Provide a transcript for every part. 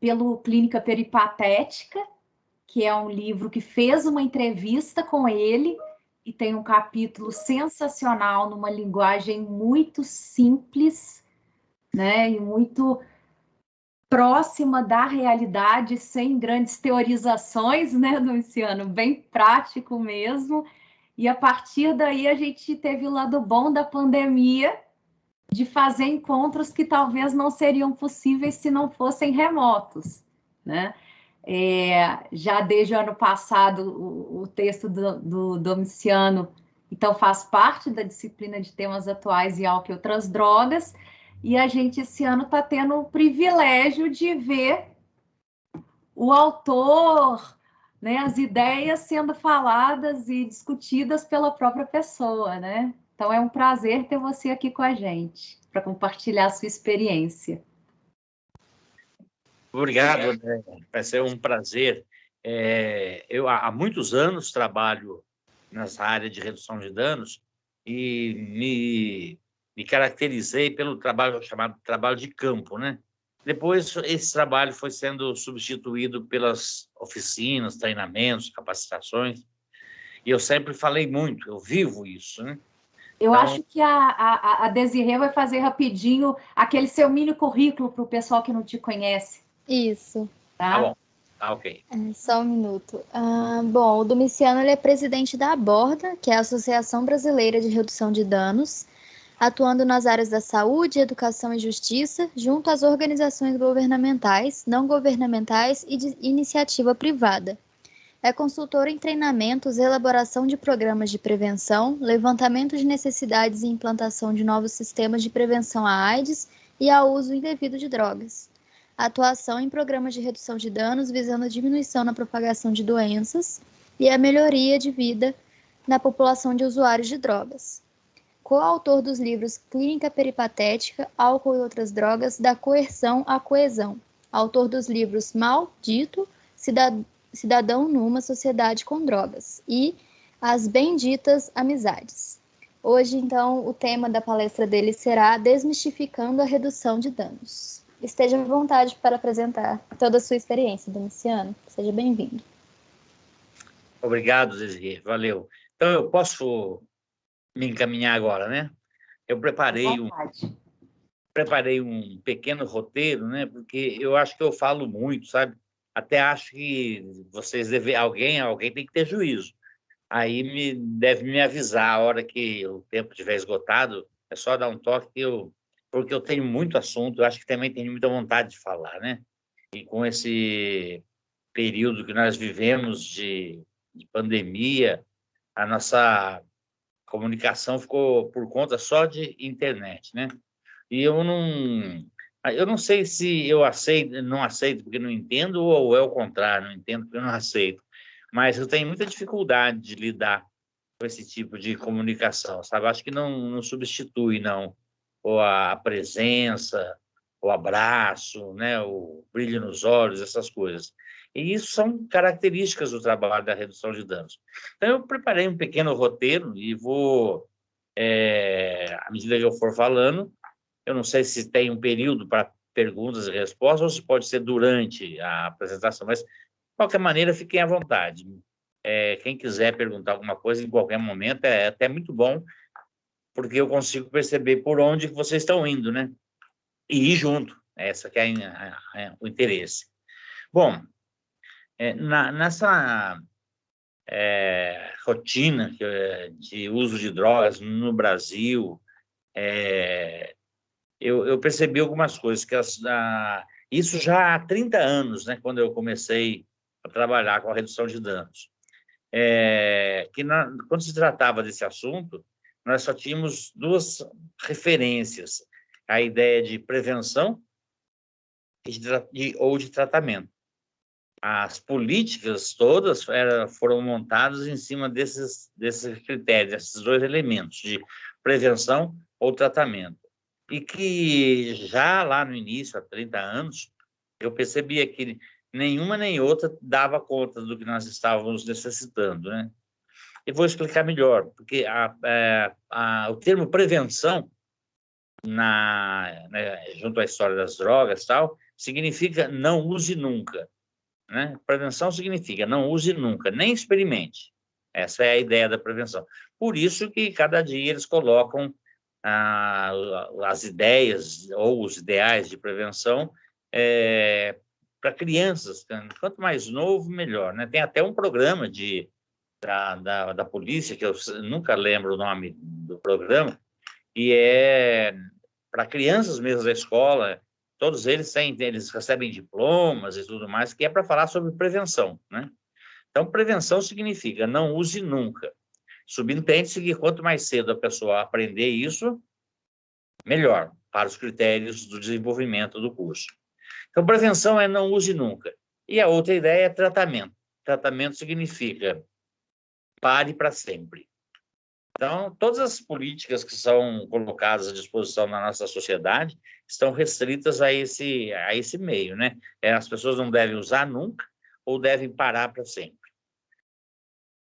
pelo Clínica Peripatética, que é um livro que fez uma entrevista com ele, e tem um capítulo sensacional, numa linguagem muito simples, né, e muito próxima da realidade, sem grandes teorizações, né, Luciano? Bem prático mesmo. E a partir daí a gente teve o lado bom da pandemia, de fazer encontros que talvez não seriam possíveis se não fossem remotos, né? Já desde o ano passado, o texto do Domiciano, então, faz parte da disciplina de temas atuais e álcool e outras drogas, e a gente, esse ano, está tendo o privilégio de ver o autor, né, as ideias sendo faladas e discutidas pela própria pessoa, né? Então, é um prazer ter você aqui com a gente, para compartilhar a sua experiência. Obrigado, André. Vai ser um prazer. Eu, há muitos anos, trabalho nessa área de redução de danos e me caracterizei pelo trabalho chamado trabalho de campo, né? Depois, esse trabalho foi sendo substituído pelas oficinas, treinamentos, capacitações, e eu sempre falei muito, eu vivo isso, né? Eu acho que a Desirê vai fazer rapidinho aquele seu mini currículo para o pessoal que não te conhece. Isso. Tá bom, tá ok. Só um minuto. Bom, o Domiciano ele é presidente da Aborda, que é a Associação Brasileira de Redução de Danos, atuando nas áreas da saúde, educação e justiça, junto às organizações governamentais, não governamentais e de iniciativa privada. É consultor em treinamentos, elaboração de programas de prevenção, levantamento de necessidades e implantação de novos sistemas de prevenção à AIDS e ao uso indevido de drogas. Atuação em programas de redução de danos visando a diminuição na propagação de doenças e a melhoria de vida na população de usuários de drogas. Coautor dos livros Clínica Peripatética, Álcool e Outras Drogas, da Coerção à Coesão. Autor dos livros Maldito, Cidadão numa Sociedade com Drogas e As Benditas Amizades. Hoje, então, o tema da palestra dele será Desmistificando a Redução de Danos. Esteja à vontade para apresentar toda a sua experiência, Domiciano. Seja bem-vindo. Obrigado, Desirê. Valeu. Então, eu posso me encaminhar agora, né? Eu preparei um pequeno roteiro, né? Porque eu acho que eu falo muito, sabe? Até acho que vocês alguém tem que ter juízo. Aí deve me avisar a hora que o tempo estiver esgotado, é só dar um toque porque eu tenho muito assunto, eu acho que também tenho muita vontade de falar, né? E com esse período que nós vivemos de pandemia, a nossa comunicação ficou por conta só de internet, né? E eu não sei se eu não aceito porque não entendo, ou é o contrário, não entendo porque eu não aceito. Mas eu tenho muita dificuldade de lidar com esse tipo de comunicação, sabe? Acho que não substitui, não, ou a presença, o abraço, né? O brilho nos olhos, essas coisas. E isso são características do trabalho da redução de danos. Então, eu preparei um pequeno roteiro e vou, à medida que eu for falando, eu não sei se tem um período para perguntas e respostas ou se pode ser durante a apresentação, mas, de qualquer maneira, fiquem à vontade. Quem quiser perguntar alguma coisa em qualquer momento é até muito bom, porque eu consigo perceber por onde vocês estão indo, né? E ir junto. Essa que é o interesse. Bom, nessa rotina de uso de drogas no Brasil, eu percebi algumas coisas, isso já há 30 anos, né, quando eu comecei a trabalhar com a redução de danos. Quando se tratava desse assunto, nós só tínhamos duas referências, a ideia de prevenção ou de tratamento. As políticas todas foram montadas em cima desses critérios, desses dois elementos, de prevenção ou tratamento. E que já lá no início, há 30 anos, eu percebia que nenhuma nem outra dava conta do que nós estávamos necessitando, né? E vou explicar melhor, porque o termo prevenção, junto à história das drogas e tal, significa não use nunca, né? Prevenção significa não use nunca, nem experimente. Essa é a ideia da prevenção. Por isso que cada dia eles colocam as ideias ou os ideais de prevenção para crianças. Quanto mais novo, melhor, né? Tem até um programa da polícia, que eu nunca lembro o nome do programa, e é para crianças mesmo da escola. Todos eles recebem diplomas e tudo mais, que é para falar sobre prevenção, né? Então, prevenção significa não use nunca. Subentende-se que quanto mais cedo a pessoa aprender isso, melhor, para os critérios do desenvolvimento do curso. Então, prevenção é não use nunca. E a outra ideia é tratamento. Tratamento significa pare para sempre. Então, todas as políticas que são colocadas à disposição na nossa sociedade estão restritas a esse meio, né? As pessoas não devem usar nunca ou devem parar para sempre.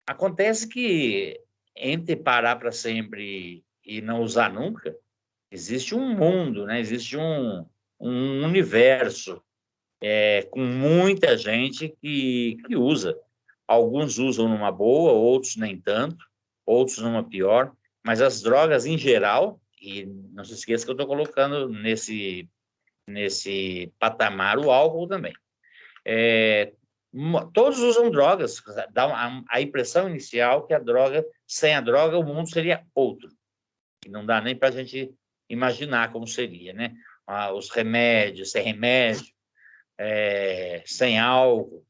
Acontece que entre parar para sempre e não usar nunca, existe um mundo, né? Existe um universo com muita gente que usa. Alguns usam numa boa, outros nem tanto, outros numa pior, mas as drogas em geral, e não se esqueça que eu estou colocando nesse patamar o álcool também. Todos usam drogas, dá a impressão inicial que sem a droga o mundo seria outro, e não dá nem para a gente imaginar como seria, né? Os remédios, sem remédio, sem álcool,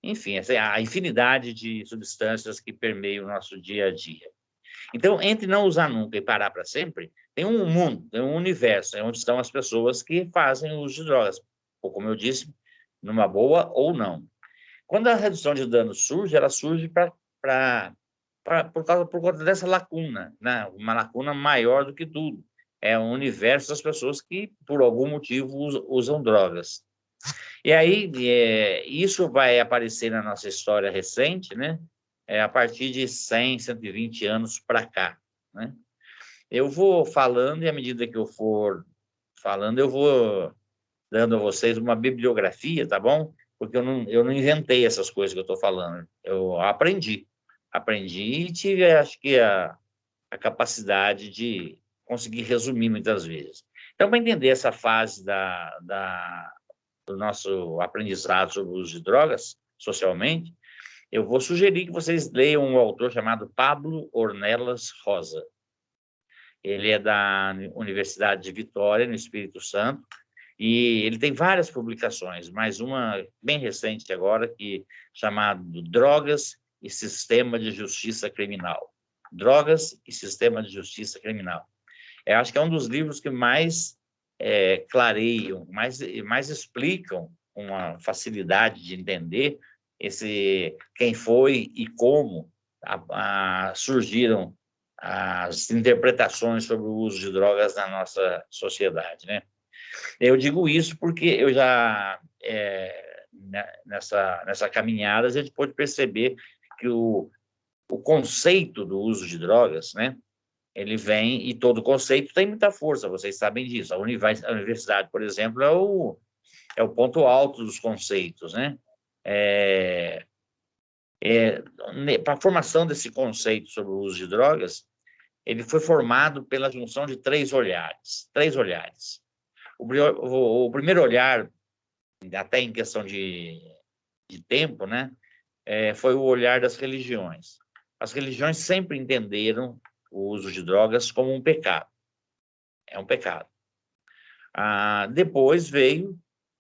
enfim, a infinidade de substâncias que permeiam o nosso dia a dia. Então, entre não usar nunca e parar para sempre, tem um mundo, tem um universo, onde estão as pessoas que fazem uso de drogas, ou como eu disse, numa boa ou não. Quando a redução de danos surge, ela surge por conta dessa lacuna, né? Uma lacuna maior do que tudo. É o universo das pessoas que, por algum motivo, usam drogas. E aí, isso vai aparecer na nossa história recente, né? A partir de 100, 120 anos para cá, né? Eu vou falando, e à medida que eu for falando, eu vou dando a vocês uma bibliografia, tá bom? Porque eu não inventei essas coisas que eu estou falando. Eu aprendi e tive, acho que, a capacidade de conseguir resumir muitas vezes. Então, para entender essa fase do nosso aprendizado sobre o uso de drogas, socialmente, eu vou sugerir que vocês leiam um autor chamado Pablo Ornelas Rosa. Ele é da Universidade de Vitória, no Espírito Santo, e ele tem várias publicações, mas uma bem recente agora, chamada Drogas e Sistema de Justiça Criminal. Drogas e Sistema de Justiça Criminal. Eu acho que é um dos livros que mais clareiam, mais explicam com uma facilidade de entender quem foi e como surgiram as interpretações sobre o uso de drogas na nossa sociedade, né? Eu digo isso porque eu já, nessa caminhada, a gente pode perceber que o conceito do uso de drogas, né, ele vem, e todo conceito tem muita força, vocês sabem disso. A universidade, por exemplo, é o ponto alto dos conceitos, né? Para a formação desse conceito sobre o uso de drogas, ele foi formado pela junção de três olhares. O primeiro olhar, até em questão de tempo, né, foi o olhar das religiões. As religiões sempre entenderam o uso de drogas como um pecado. É um pecado. Depois veio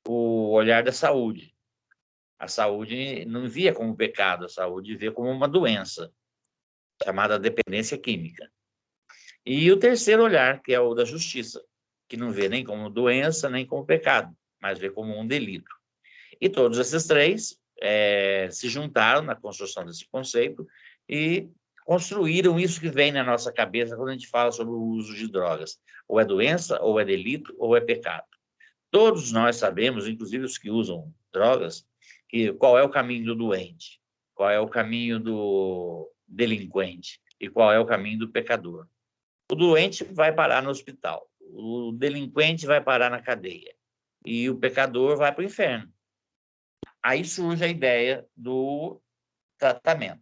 o olhar da saúde. A saúde não via como pecado, a saúde via como uma doença, chamada dependência química. E o terceiro olhar, que é o da justiça, que não vê nem como doença, nem como pecado, mas vê como um delito. E todos esses três se juntaram na construção desse conceito e construíram isso que vem na nossa cabeça quando a gente fala sobre o uso de drogas. Ou é doença, ou é delito, ou é pecado. Todos nós sabemos, inclusive os que usam drogas, qual é o caminho do doente, qual é o caminho do delinquente e qual é o caminho do pecador. O doente vai parar no hospital, o delinquente vai parar na cadeia. e o pecador vai para o inferno. Aí surge a ideia do tratamento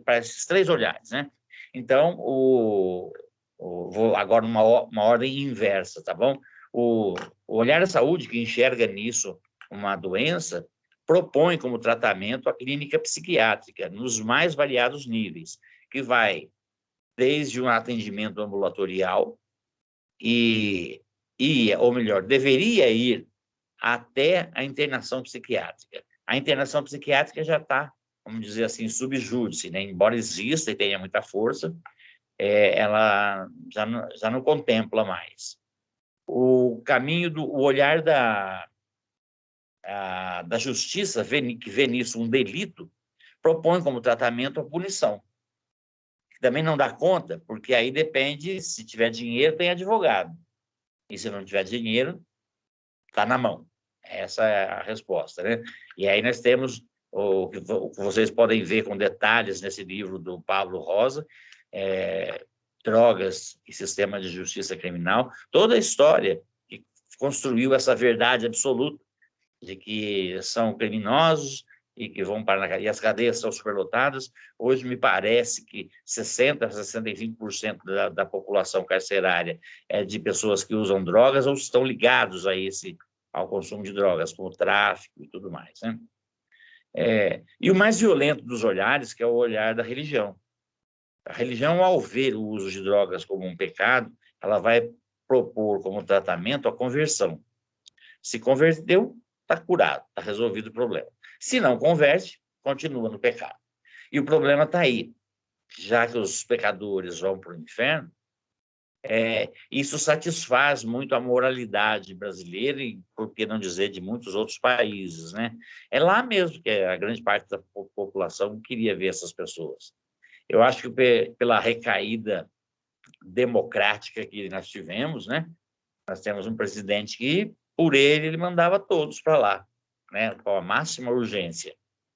para esses três olhares, né? Então, vou agora numa ordem inversa, tá bom? O olhar da saúde, que enxerga nisso uma doença, propõe como tratamento a clínica psiquiátrica, nos mais variados níveis, que vai desde um atendimento ambulatorial ou melhor, deveria ir até a internação psiquiátrica. A internação psiquiátrica já está, vamos dizer assim, sub júdice, né? Embora exista e tenha muita força, ela já não contempla mais. O caminho o olhar da justiça, que vê nisso um delito, propõe como tratamento a punição. Também não dá conta, porque aí depende, se tiver dinheiro, tem advogado. E se não tiver dinheiro, está na mão. Essa é a resposta, né? E aí nós temos o que vocês podem ver com detalhes nesse livro do Pablo Rosa, Drogas e Sistema de Justiça Criminal, toda a história que construiu essa verdade absoluta de que são criminosos e que vão para e as cadeias são superlotadas. Hoje me parece que 60% a 65% da população carcerária é de pessoas que usam drogas ou estão ligados ao consumo de drogas, como tráfico e tudo mais, né? E o mais violento dos olhares, que é o olhar da religião. A religião, ao ver o uso de drogas como um pecado, ela vai propor como tratamento a conversão. Se converteu, está curado, está resolvido o problema. Se não converte, continua no pecado. E o problema está aí. Já que os pecadores vão para o inferno, isso satisfaz muito a moralidade brasileira e, por que não dizer, de muitos outros países, né? É lá mesmo que a grande parte da população queria ver essas pessoas. Eu acho que pela recaída democrática que nós tivemos, né? Nós temos um presidente que, por ele mandava todos para lá, né? Com a máxima urgência,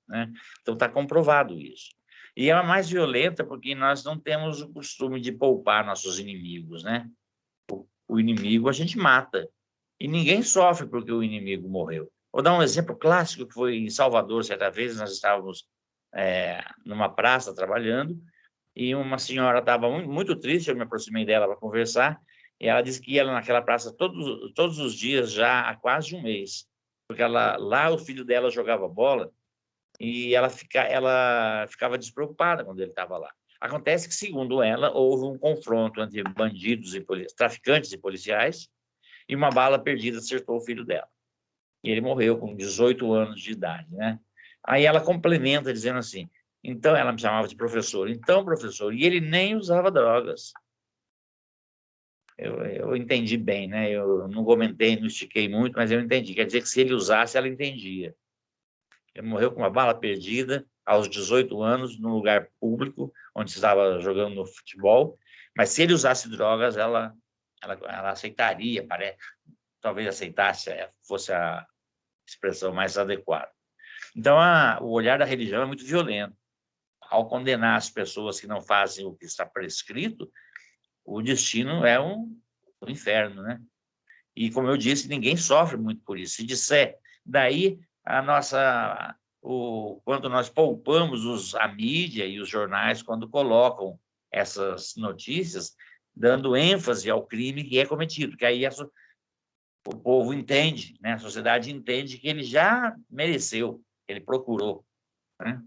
né? Então está comprovado isso. E é a mais violenta porque nós não temos o costume de poupar nossos inimigos, né? O inimigo a gente mata. E ninguém sofre porque o inimigo morreu. Vou dar um exemplo clássico que foi em Salvador, certa vez, nós estávamos numa praça trabalhando e uma senhora estava muito triste, eu me aproximei dela para conversar, e ela disse que ia naquela praça todos os dias já há quase um mês, porque lá o filho dela jogava bola e ela ficava despreocupada quando ele estava lá. Acontece que, segundo ela, houve um confronto entre bandidos e traficantes e policiais, e uma bala perdida acertou o filho dela. E ele morreu com 18 anos de idade, né? Aí ela complementa dizendo assim, então ela me chamava de professor, então professor, e ele nem usava drogas. Eu entendi bem, né? Eu não comentei, não estiquei muito, mas eu entendi. Quer dizer que se ele usasse, ela entendia. Ele morreu com uma bala perdida aos 18 anos, num lugar público, onde estava jogando no futebol, mas se ele usasse drogas, ela aceitaria, talvez aceitasse, fosse a expressão mais adequada. Então, o olhar da religião é muito violento. Ao condenar as pessoas que não fazem o que está prescrito, o destino é um inferno, né? E, como eu disse, ninguém sofre muito por isso. Se disser, daí quando nós poupamos a mídia e os jornais quando colocam essas notícias, dando ênfase ao crime que é cometido, que aí o povo entende, né? A sociedade entende que ele já mereceu, ele procurou, né?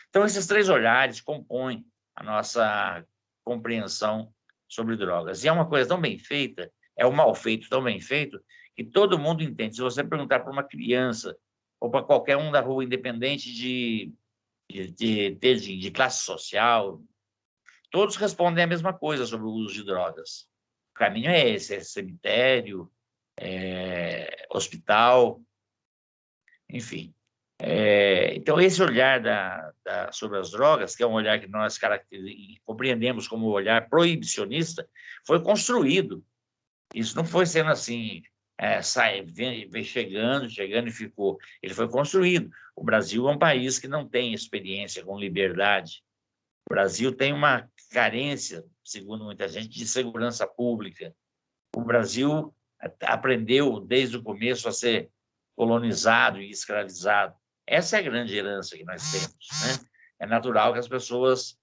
Então, esses três olhares compõem a nossa compreensão sobre drogas. E é uma coisa tão bem feita, é um mal feito tão bem feito, que todo mundo entende. Se você perguntar para uma criança ou para qualquer um da rua, independente de classe social, todos respondem a mesma coisa sobre o uso de drogas. O caminho é esse, é cemitério, hospital, enfim. Então, esse olhar sobre as drogas, que é um olhar que nós compreendemos como um olhar proibicionista, foi construído. Isso não foi sendo assim, vem chegando e ficou. Ele foi construído. O Brasil é um país que não tem experiência com liberdade. O Brasil tem uma carência, segundo muita gente, de segurança pública. O Brasil aprendeu desde o começo a ser colonizado e escravizado. Essa é a grande herança que nós temos, né? É natural que as pessoas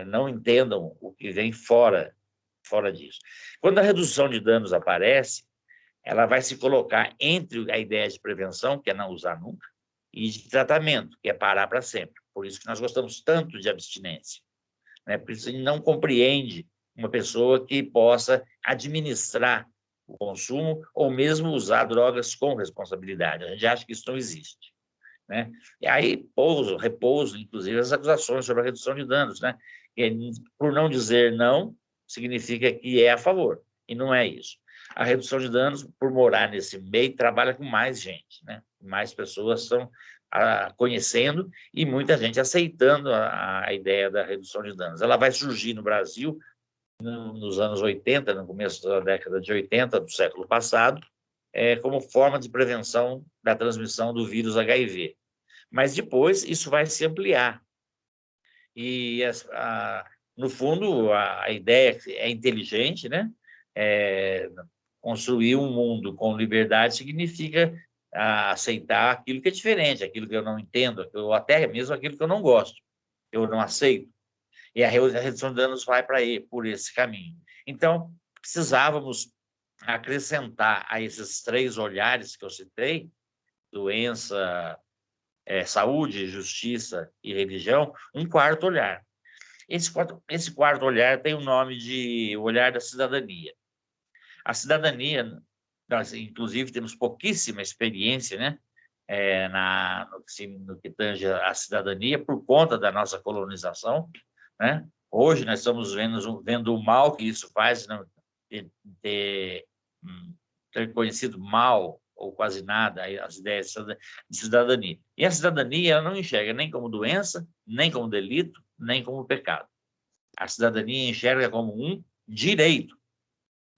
não entendam o que vem fora disso. Quando a redução de danos aparece, ela vai se colocar entre a ideia de prevenção, que é não usar nunca, e de tratamento, que é parar para sempre. Por isso que nós gostamos tanto de abstinência, né? Por isso a gente não compreende uma pessoa que possa administrar o consumo ou mesmo usar drogas com responsabilidade. A gente acha que isso não existe, né? E aí repouso, inclusive, as acusações sobre a redução de danos, né? Por não dizer não, significa que é a favor, e não é isso. A redução de danos, por morar nesse meio, trabalha com mais gente, né? Mais pessoas estão conhecendo e muita gente aceitando a ideia da redução de danos. Ela vai surgir no Brasil nos anos 80, no começo da década de 80 do século passado, como forma de prevenção da transmissão do vírus HIV. Mas depois isso vai se ampliar. E, no fundo, a ideia é inteligente, né? Construir um mundo com liberdade significa aceitar aquilo que é diferente, aquilo que eu não entendo, ou até mesmo aquilo que eu não gosto, eu não aceito. E a redução de danos vai por esse caminho. Então, precisávamos acrescentar a esses 3 olhares que eu citei, doença, saúde, justiça e religião, um 4º olhar. Esse 4º olhar tem o nome de olhar da cidadania. A cidadania, nós, inclusive, temos pouquíssima experiência, né? No que tange a cidadania, por conta da nossa colonização, né? Hoje nós estamos vendo o mal que isso faz, né? ter conhecido mal ou quase nada as ideias de cidadania. E a cidadania ela não enxerga nem como doença, nem como delito, nem como pecado. A cidadania enxerga como um direito.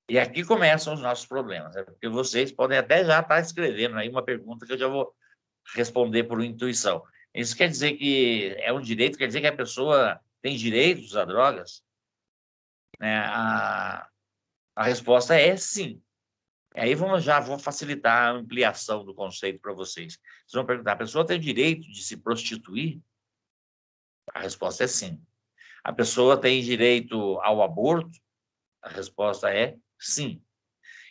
E aqui começam os nossos problemas, né? Porque vocês podem até já estar escrevendo aí uma pergunta que eu já vou responder por intuição. Isso quer dizer que é um direito? Quer dizer que a pessoa tem direitos a drogas? A resposta é sim. Aí vou facilitar a ampliação do conceito para vocês. Vocês vão perguntar, a pessoa tem o direito de se prostituir? A resposta é sim. A pessoa tem direito ao aborto? A resposta é sim.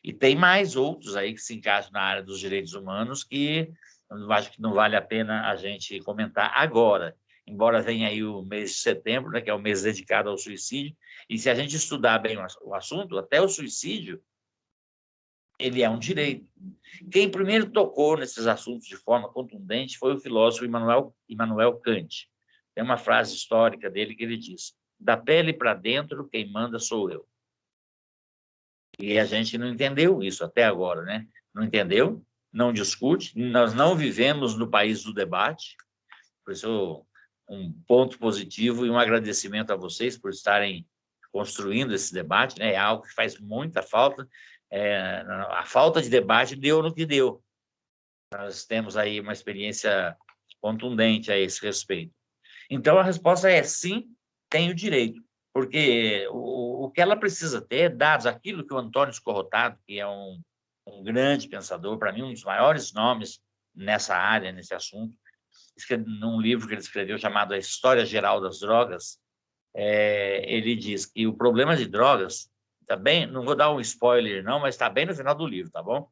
E tem mais outros aí que se encaixam na área dos direitos humanos que eu acho que não vale a pena a gente comentar agora, embora venha aí o mês de setembro, né, que é o mês dedicado ao suicídio, e se a gente estudar bem o assunto, até o suicídio, ele é um direito. Quem primeiro tocou nesses assuntos de forma contundente foi o filósofo Immanuel Kant. Tem uma frase histórica dele que ele diz: da pele para dentro, quem manda sou eu. E a gente não entendeu isso até agora, né? Não entendeu, não discute, nós não vivemos no país do debate, por isso um ponto positivo e um agradecimento a vocês por estarem construindo esse debate, né? É algo que faz muita falta. A falta de debate deu no que deu. Nós temos aí uma experiência contundente a esse respeito. Então, a resposta é sim, tem o direito, porque o que ela precisa ter é dados, aquilo que o Antônio Scorrotato, que é um grande pensador, para mim, um dos maiores nomes nessa área, nesse assunto, num livro que ele escreveu chamado A História Geral das Drogas, ele diz que o problema de drogas, tá bem, não vou dar um spoiler não, mas está bem no final do livro, tá bom?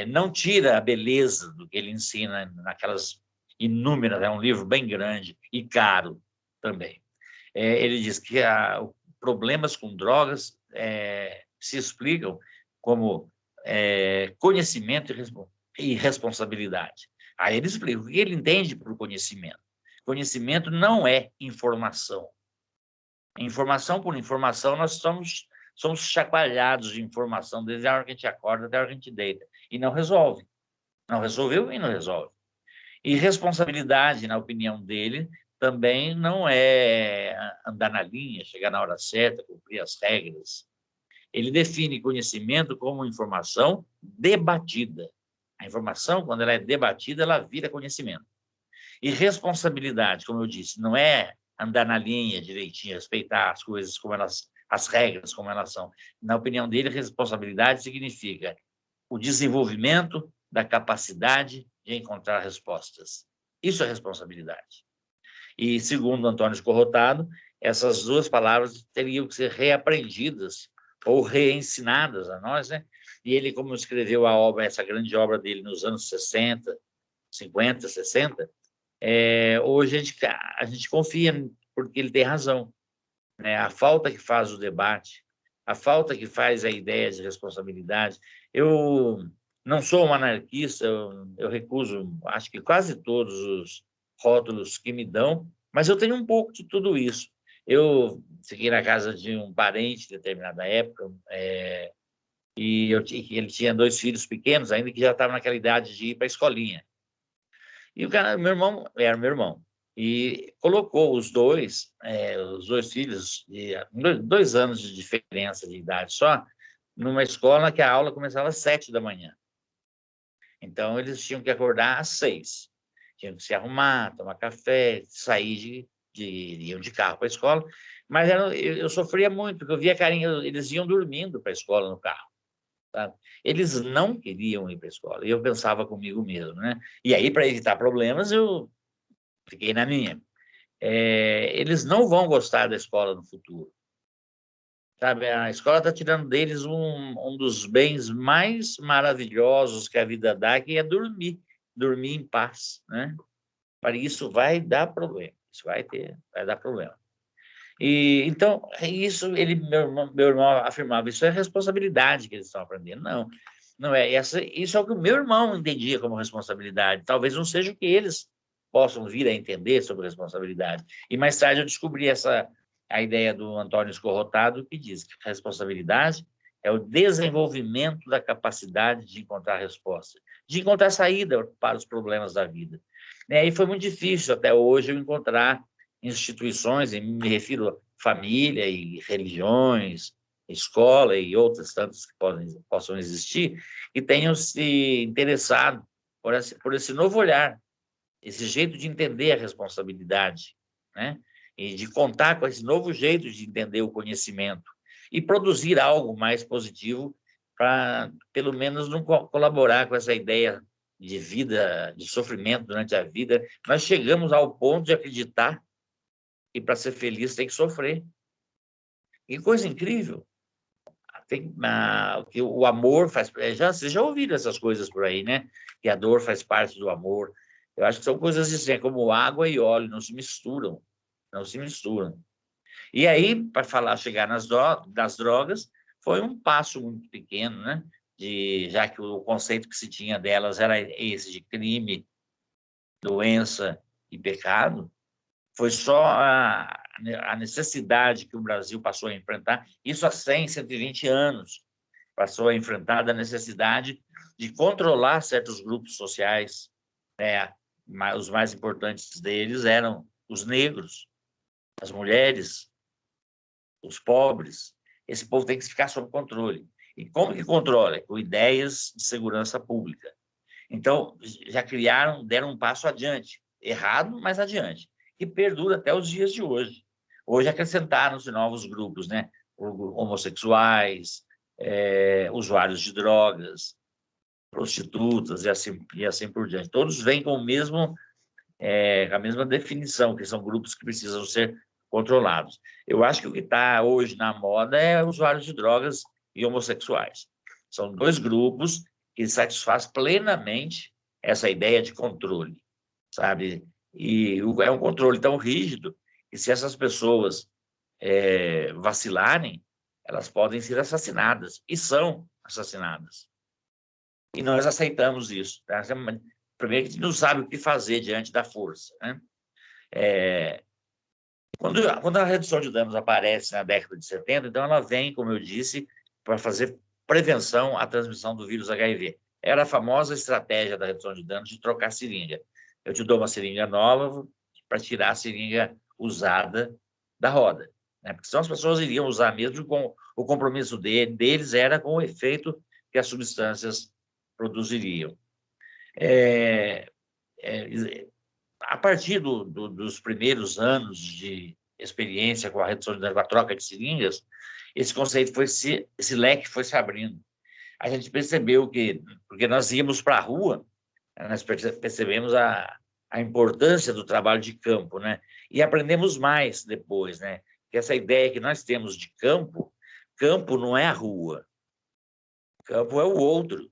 Não tira a beleza do que ele ensina naquelas inúmeras, é um livro bem grande e caro também. Ele diz que problemas com drogas se explicam como conhecimento e responsabilidade. Aí ele explica o que ele entende por conhecimento. Conhecimento não é informação. Informação por informação, nós somos chacoalhados de informação desde a hora que a gente acorda até a hora que a gente deita. E não resolve. Não resolveu e não resolve. E responsabilidade, na opinião dele, também não é andar na linha, chegar na hora certa, cumprir as regras. Ele define conhecimento como informação debatida. A informação, quando ela é debatida, ela vira conhecimento. E responsabilidade, como eu disse, não é andar na linha direitinho, respeitar as coisas como elas as regras como elas são. Na opinião dele, responsabilidade significa o desenvolvimento da capacidade de encontrar respostas. Isso é responsabilidade. E, segundo Antônio Escorrotado, essas duas palavras teriam que ser reaprendidas ou reensinadas a nós, né? E ele, como escreveu a obra, essa grande obra dele nos anos 60, 50, 60, hoje a gente confia, porque ele tem razão, né? A falta que faz o debate, a falta que faz a ideia de responsabilidade. Eu não sou um anarquista, eu recuso, acho que quase todos os rótulos que me dão, mas eu tenho um pouco de tudo isso. Eu fiquei na casa de um parente em determinada época, e ele tinha 2 filhos pequenos, ainda que já estava naquela idade de ir para a escolinha. E o cara, meu irmão, era meu irmão, e colocou os dois filhos, de 2 anos de diferença de idade só, numa escola que a aula começava às 7 da manhã. Então, eles tinham que acordar às 6. Tinham que se arrumar, tomar café, sair iam de carro para a escola. Mas eu sofria muito, porque eu via eles iam dormindo para a escola no carro. Sabe? Eles não queriam ir para a escola. E eu pensava comigo mesmo, né? E aí, para evitar problemas, eu fiquei na minha. Eles não vão gostar da escola no futuro. Sabe? A escola está tirando deles um dos bens mais maravilhosos que a vida dá, que é dormir em paz, né? Para isso vai dar problema. Isso vai dar problema. E então isso meu irmão afirmava, isso é responsabilidade que eles estão aprendendo. Não é isso é o que o meu irmão entendia como responsabilidade. Talvez não seja o que eles possam vir a entender sobre responsabilidade. E mais tarde eu descobri a ideia do Antônio Escorrotado, que diz que a responsabilidade é o desenvolvimento da capacidade de encontrar resposta, de encontrar saída para os problemas da vida. E foi muito difícil até hoje eu encontrar instituições, e me refiro a família e religiões, escola e outras tantas que possam existir, que tenham se interessado por esse novo olhar, esse jeito de entender a responsabilidade, né? E de contar com esse novo jeito de entender o conhecimento e produzir algo mais positivo para, pelo menos, não colaborar com essa ideia de vida, de sofrimento durante a vida. Nós chegamos ao ponto de acreditar que para ser feliz tem que sofrer. Que coisa incrível. Que o amor faz... Vocês já ouviram essas coisas por aí, né? Que a dor faz parte do amor. Eu acho que são coisas assim, como água e óleo, não se misturam. Não se misturam. E aí, para chegar nas drogas, foi um passo muito pequeno, né? Já que o conceito que se tinha delas era esse de crime, doença e pecado, foi só a necessidade que o Brasil passou a enfrentar, isso há 100, 120 anos, passou a enfrentar a necessidade de controlar certos grupos sociais, né? Os mais importantes deles eram os negros, as mulheres, os pobres. Esse povo tem que ficar sob controle. E como que controla? Com ideias de segurança pública. Então, já deram um passo adiante, errado, mas adiante, que perdura até os dias de hoje. Hoje acrescentaram-se novos grupos, né? Homossexuais, usuários de drogas, prostitutas e assim por diante. Todos vêm com a mesma definição, que são grupos que precisam ser controlados. Eu acho que o que está hoje na moda é usuários de drogas e homossexuais. São 2 grupos que satisfaz plenamente essa ideia de controle, sabe? E é um controle tão rígido que, se essas pessoas vacilarem, elas podem ser assassinadas, e são assassinadas. E nós aceitamos isso. Tá? Primeiro, que a gente não sabe o que fazer diante da força, né? Quando a redução de danos aparece na década de 70, então ela vem, como eu disse, para fazer prevenção à transmissão do vírus HIV. Era a famosa estratégia da redução de danos de trocar seringa. Eu te dou uma seringa nova para tirar a seringa usada da roda, né? Porque senão as pessoas iriam usar mesmo, com o compromisso deles era com o efeito que as substâncias produziriam. A partir dos primeiros anos de experiência com a redução de danos, com a troca de seringas, esse conceito esse leque foi se abrindo. A gente percebeu que, porque nós íamos para a rua, nós percebemos a importância do trabalho de campo, né? E aprendemos mais depois, né? Que essa ideia que nós temos de campo, campo não é a rua, campo é o outro.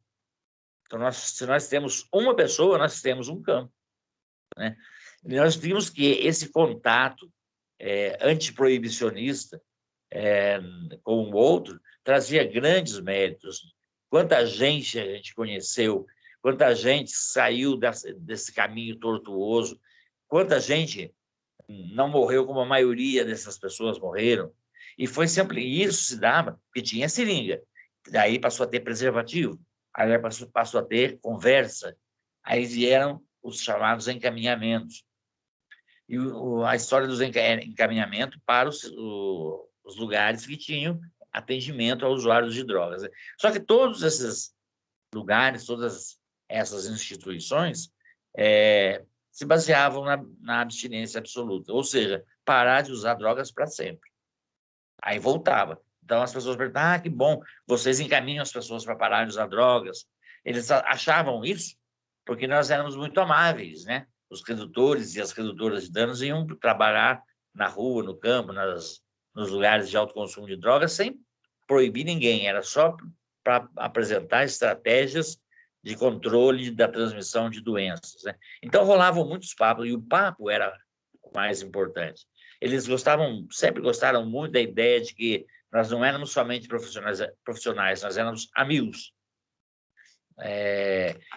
Então, se nós temos uma pessoa, nós temos um campo, né? E nós vimos que esse contato antiproibicionista com o outro trazia grandes méritos. Quanta gente a gente conheceu, quanta gente saiu desse caminho tortuoso, quanta gente não morreu como a maioria dessas pessoas morreram. E foi sempre isso se dava, porque tinha seringa. Daí passou a ter preservativo, aí passou a ter conversa, aí vieram os chamados encaminhamentos. E a história dos encaminhamentos para os lugares que tinham atendimento a usuários de drogas. Só que todos esses lugares, todas essas instituições se baseavam na abstinência absoluta, ou seja, parar de usar drogas para sempre. Aí voltava. Então as pessoas perguntavam, que bom, vocês encaminham as pessoas para parar de usar drogas. Eles achavam isso porque nós éramos muito amáveis, né? Os redutores e as redutoras de danos iam trabalhar na rua, no campo, nos lugares de alto consumo de drogas, sem proibir ninguém, era só para apresentar estratégias de controle da transmissão de doenças, né? Então rolavam muitos papos, e o papo era o mais importante. Eles sempre gostaram muito da ideia de que nós não éramos somente profissionais, nós éramos amigos.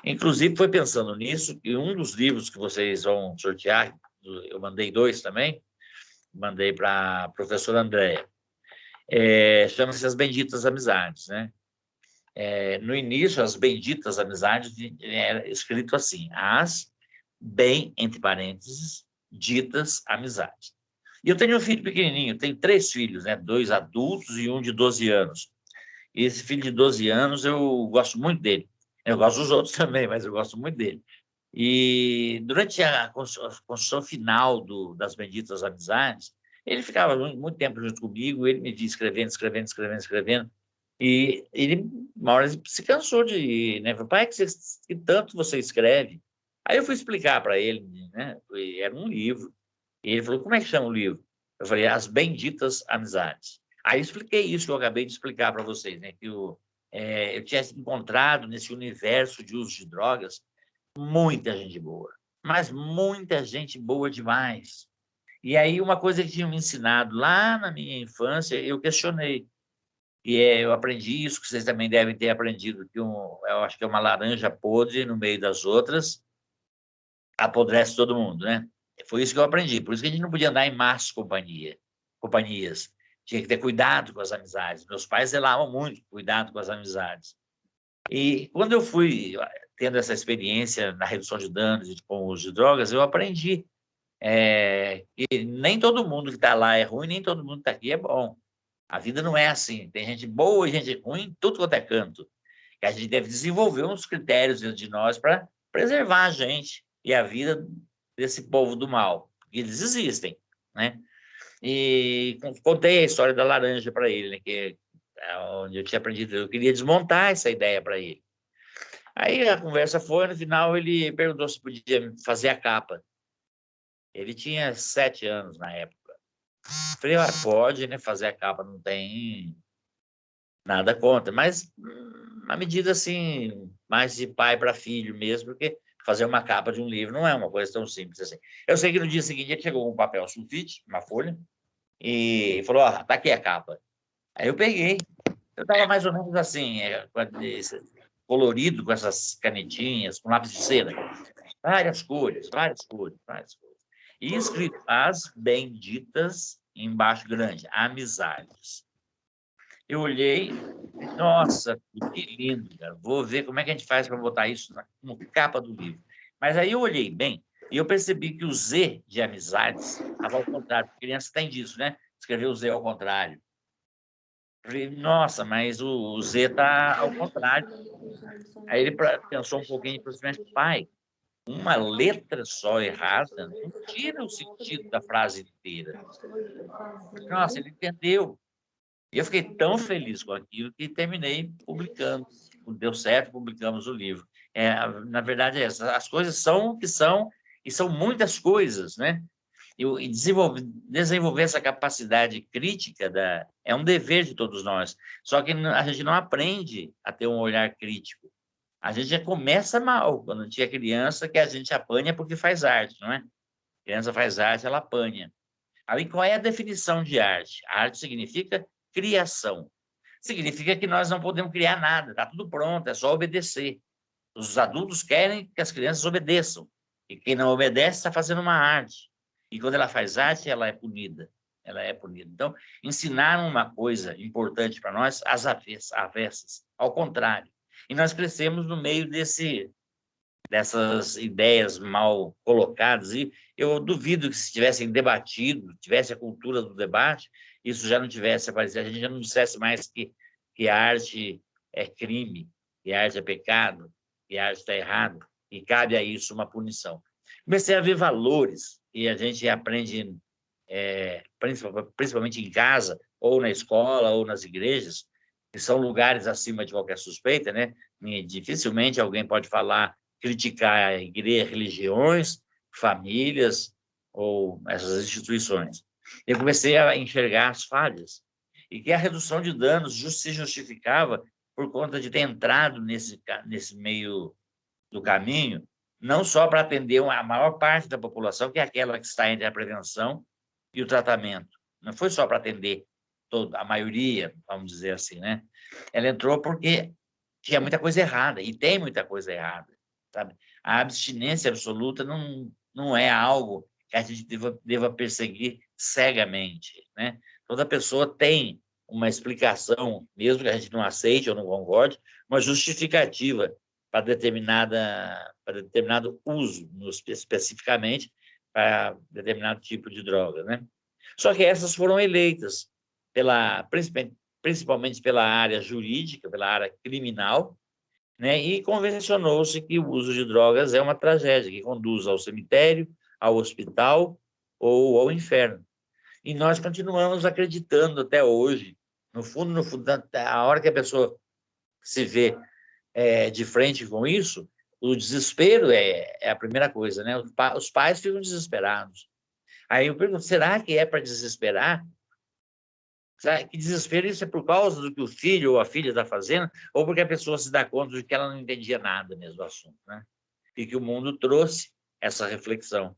Inclusive, foi pensando nisso, e um dos livros que vocês vão sortear, eu mandei 2 também, mandei para a professora Andréia, chama-se As Benditas Amizades, né? No início, As Benditas Amizades era escrito assim, as bem, entre parênteses, ditas amizades. E eu tenho um filho pequenininho, tenho 3 filhos, né? 2 adultos e um de 12 anos. E esse filho de 12 anos, eu gosto muito dele. Eu gosto dos outros também, mas eu gosto muito dele. E durante a construção final das Benditas Amizades, ele ficava muito tempo junto comigo, ele me via escrevendo. E ele, uma hora, ele se cansou de, né? Pai, que tanto você escreve? Aí eu fui explicar para ele, né? Era um livro. E ele falou, como é que chama o livro? Eu falei, As Benditas Amizades. Aí eu expliquei isso que eu acabei de explicar para vocês, né? Que eu tinha encontrado nesse universo de uso de drogas muita gente boa, mas muita gente boa demais. E aí uma coisa que tinham me ensinado lá na minha infância, eu questionei. E eu aprendi isso, que vocês também devem ter aprendido, que eu acho que é uma laranja podre no meio das outras, apodrece todo mundo, né? Foi isso que eu aprendi. Por isso que a gente não podia andar em más companhias. Tinha que ter cuidado com as amizades. Meus pais zelavam muito, cuidado com as amizades. E quando eu fui tendo essa experiência na redução de danos e com o uso de drogas, eu aprendi que nem todo mundo que está lá é ruim, nem todo mundo que está aqui é bom. A vida não é assim. Tem gente boa e gente ruim em tudo quanto é canto. E a gente deve desenvolver uns critérios dentro de nós para preservar a gente e a vida desse povo do mal. Porque eles existem, né? E contei a história da laranja para ele, né? Que é onde eu tinha aprendido. Eu queria desmontar essa ideia para ele. Aí a conversa foi, no final ele perguntou se podia fazer a capa. Ele tinha 7 anos na época. Falei, pode, né? Fazer a capa, não tem nada contra, mas uma medida assim, mais de pai para filho mesmo, porque fazer uma capa de um livro não é uma coisa tão simples assim. Eu sei que no dia seguinte ele chegou com um papel sulfite, uma folha, e falou, tá aqui a capa. Aí eu peguei, eu estava mais ou menos assim, colorido com essas canetinhas, com lápis de cera, várias cores. E escrito, As Benditas, embaixo grande, Amizades. Eu olhei, nossa, que lindo, cara. Vou ver como é que a gente faz para botar isso na capa do livro. Mas aí eu olhei bem e eu percebi que o Z de amizades estava ao contrário, porque criança tem disso, né? Escreveu o Z ao contrário. Eu falei, nossa, mas o Z está ao contrário. Aí ele pensou um pouquinho e falou assim, mas pai, uma letra só errada não tira o sentido da frase inteira. Nossa, ele entendeu. E eu fiquei tão feliz com aquilo que terminei publicando. Deu certo, publicamos o livro. Na verdade, as coisas são o que são, e são muitas coisas, né? E desenvolver essa capacidade crítica é um dever de todos nós. Só que a gente não aprende a ter um olhar crítico. A gente já começa mal. Quando a gente é criança, que a gente apanha porque faz arte, não é? A criança faz arte, ela apanha. Aí, qual é a definição de arte? A arte significa criação. Significa que nós não podemos criar nada, está tudo pronto, é só obedecer. Os adultos querem que as crianças obedeçam. E quem não obedece está fazendo uma arte. E quando ela faz arte, ela é punida. Ela é punida. Então, ensinar uma coisa importante para nós, às avessas, ao contrário. E nós crescemos no meio dessas ideias mal colocadas. E eu duvido que se tivessem debatido, tivesse a cultura do debate, isso já não tivesse aparecido. A gente já não dissesse mais que a arte é crime, que a arte é pecado, que a arte está errado, e cabe a isso uma punição. Comecei a ver valores, e a gente aprende, principalmente em casa, ou na escola, ou nas igrejas, que são lugares acima de qualquer suspeita, né? E dificilmente alguém pode criticar religiões, famílias ou essas instituições. Eu comecei a enxergar as falhas e que a redução de danos se justificava por conta de ter entrado nesse meio do caminho, não só para atender a maior parte da população, que é aquela que está entre a prevenção e o tratamento. Não foi só para atender a maioria, vamos dizer assim, né? Ela entrou porque tinha muita coisa errada, e tem muita coisa errada, sabe? A abstinência absoluta não é algo que a gente deva perseguir cegamente, né? Toda pessoa tem uma explicação, mesmo que a gente não aceite ou não concorde, uma justificativa para determinado uso, especificamente para determinado tipo de droga, né? Só que essas foram eleitas principalmente pela área jurídica, pela área criminal, né? E convencionou-se que o uso de drogas é uma tragédia que conduz ao cemitério, ao hospital ou ao inferno. E nós continuamos acreditando até hoje. No fundo, a hora que a pessoa se vê de frente com isso, o desespero é a primeira coisa, né? Os pais ficam desesperados. Aí eu pergunto, será que é para desesperar? Será que desespero isso é por causa do que o filho ou a filha está fazendo, ou porque a pessoa se dá conta de que ela não entendia nada mesmo do assunto, né? E que o mundo trouxe essa reflexão.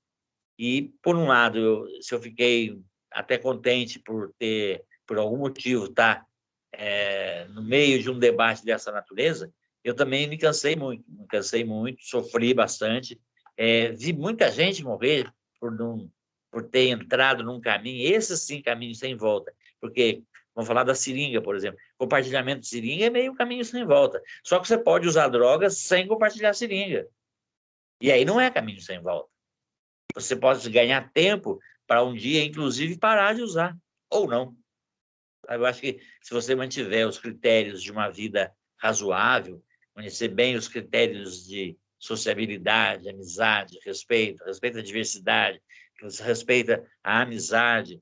E, por um lado, se eu fiquei até contente por algum motivo, estar no meio de um debate dessa natureza, eu também me cansei muito, sofri bastante, vi muita gente morrer por ter entrado num caminho, esse sim, caminho sem volta, porque, vamos falar da seringa, por exemplo, compartilhamento de seringa é meio caminho sem volta, só que você pode usar drogas sem compartilhar seringa, e aí não é caminho sem volta. Você pode ganhar tempo para um dia, inclusive, parar de usar, ou não. Eu acho que se você mantiver os critérios de uma vida razoável, conhecer bem os critérios de sociabilidade, amizade, respeito à diversidade, respeita a amizade,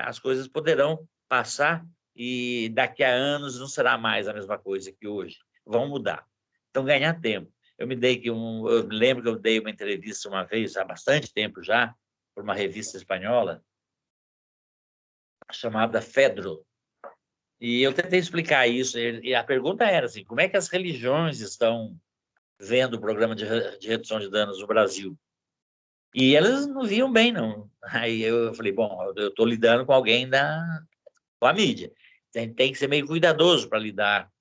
as coisas poderão passar e daqui a anos não será mais a mesma coisa que hoje. Vão mudar. Então, ganhar tempo. Eu lembro que eu dei uma entrevista uma vez, há bastante tempo já, por uma revista espanhola, chamada Fedro. E eu tentei explicar isso, e a pergunta era assim, como é que as religiões estão vendo o programa de redução de danos no Brasil? E elas não viam bem, não. Aí eu falei, bom, eu estou lidando com alguém com a mídia. Tem que ser meio cuidadoso para lidar.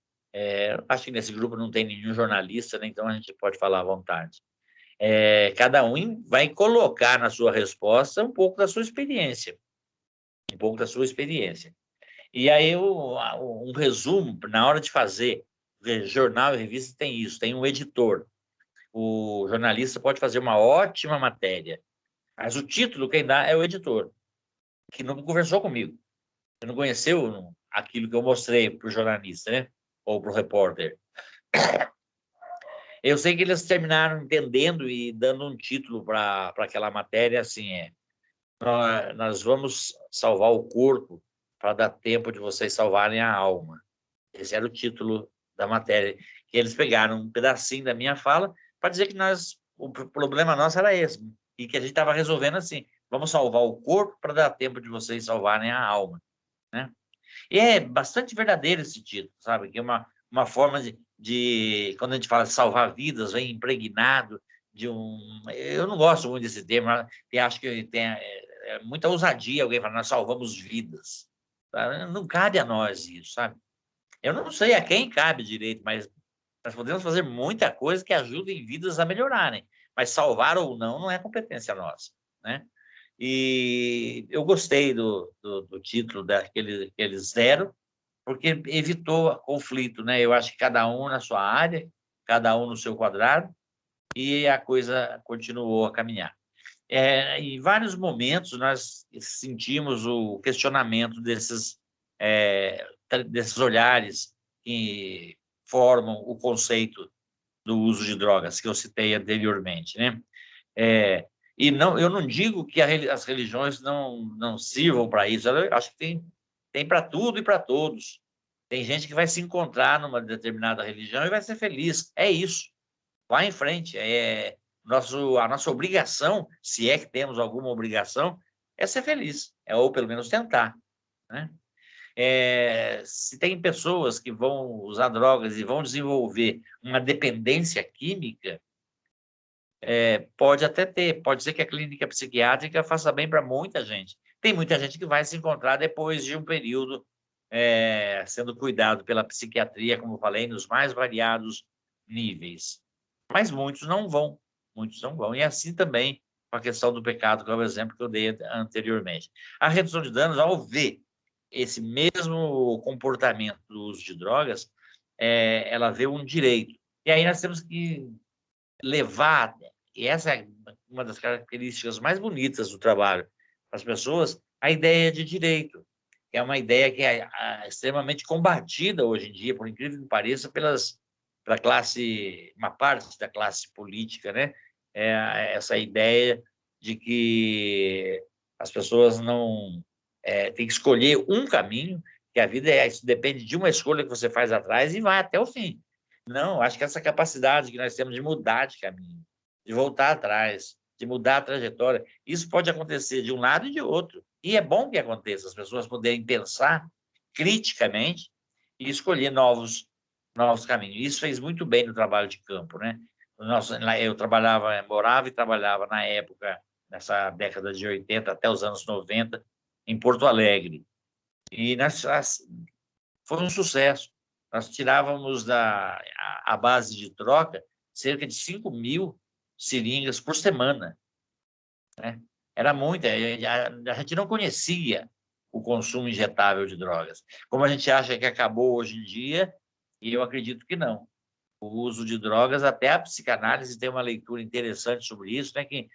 Acho que nesse grupo não tem nenhum jornalista, né, então a gente pode falar à vontade. Cada um vai colocar na sua resposta um pouco da sua experiência. Um pouco da sua experiência. E aí, um resumo, na hora de fazer jornal e revista, tem isso, tem um editor. O jornalista pode fazer uma ótima matéria, mas o título quem dá é o editor, que não conversou comigo, que não conheceu aquilo que eu mostrei para o jornalista, né? Ou para o repórter. Eu sei que eles terminaram entendendo e dando um título para aquela matéria, assim, nós vamos salvar o corpo para dar tempo de vocês salvarem a alma. Esse era o título da matéria. Que eles pegaram um pedacinho da minha fala para dizer que o problema nosso era esse, e que a gente estava resolvendo assim, vamos salvar o corpo para dar tempo de vocês salvarem a alma, né? E é bastante verdadeiro esse título, sabe? Que é uma forma quando a gente fala de salvar vidas, vem impregnado de um... Eu não gosto muito desse termo, acho que tem muita ousadia alguém falar, nós salvamos vidas. Tá? Não cabe a nós isso, sabe? Eu não sei a quem cabe direito, mas nós podemos fazer muita coisa que ajude vidas a melhorarem, mas salvar ou não é competência nossa, né? E eu gostei do título que eles deram, porque evitou conflito, né? Eu acho que cada um na sua área, cada um no seu quadrado, e a coisa continuou a caminhar. Em vários momentos nós sentimos o questionamento desses olhares que formam o conceito do uso de drogas que eu citei anteriormente, né? E não, eu não digo que as religiões não sirvam para isso. Eu acho que tem para tudo e para todos. Tem gente que vai se encontrar numa determinada religião e vai ser feliz. É isso. Vá em frente. A nossa obrigação, se é que temos alguma obrigação, é ser feliz, ou pelo menos tentar, né? Se tem pessoas que vão usar drogas e vão desenvolver uma dependência química, pode ser que a clínica psiquiátrica faça bem para muita gente. Tem muita gente que vai se encontrar depois de um período sendo cuidado pela psiquiatria, como eu falei, nos mais variados níveis. Mas muitos não vão. E assim também com a questão do pecado, que é o exemplo que eu dei anteriormente. A redução de danos, ao ver esse mesmo comportamento do uso de drogas, ela vê um direito. E aí nós temos que levar, e essa é uma das características mais bonitas do trabalho das pessoas, a ideia de direito, que é uma ideia que é extremamente combatida hoje em dia, por incrível que pareça, uma parte da classe política, né? Essa ideia de que as pessoas não têm que escolher um caminho, que a vida isso depende de uma escolha que você faz atrás e vai até o fim. Não, acho que essa capacidade que nós temos de mudar de caminho, de voltar atrás, de mudar a trajetória, isso pode acontecer de um lado e de outro. E é bom que aconteça, as pessoas poderem pensar criticamente e escolher novos caminhos. Isso fez muito bem no trabalho de campo, né? Eu morava e trabalhava na época, nessa década de 80 até os anos 90, em Porto Alegre. E foi um sucesso. Nós tirávamos a base de troca cerca de 5.000 seringas por semana, né? Era muita. A gente não conhecia o consumo injetável de drogas. Como a gente acha que acabou hoje em dia, e eu acredito que não. O uso de drogas, até a psicanálise tem uma leitura interessante sobre isso, né? Que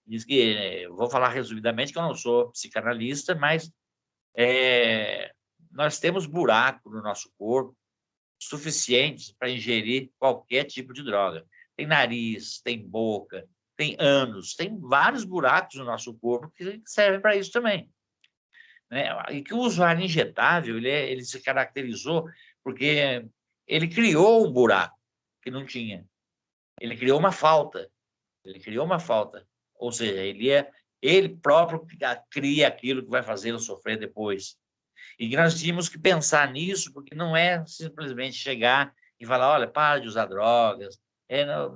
diz que, vou falar resumidamente, que eu não sou psicanalista, mas nós temos buraco no nosso corpo suficientes para ingerir qualquer tipo de droga. Tem nariz, tem boca, tem ânus, tem vários buracos no nosso corpo que servem para isso também, né? E que o usuário injetável, ele se caracterizou porque ele criou um buraco que não tinha. Ele criou uma falta. Ou seja, ele próprio cria aquilo que vai fazê-lo sofrer depois. E que nós tínhamos que pensar nisso, porque não é simplesmente chegar e falar, olha, para de usar drogas.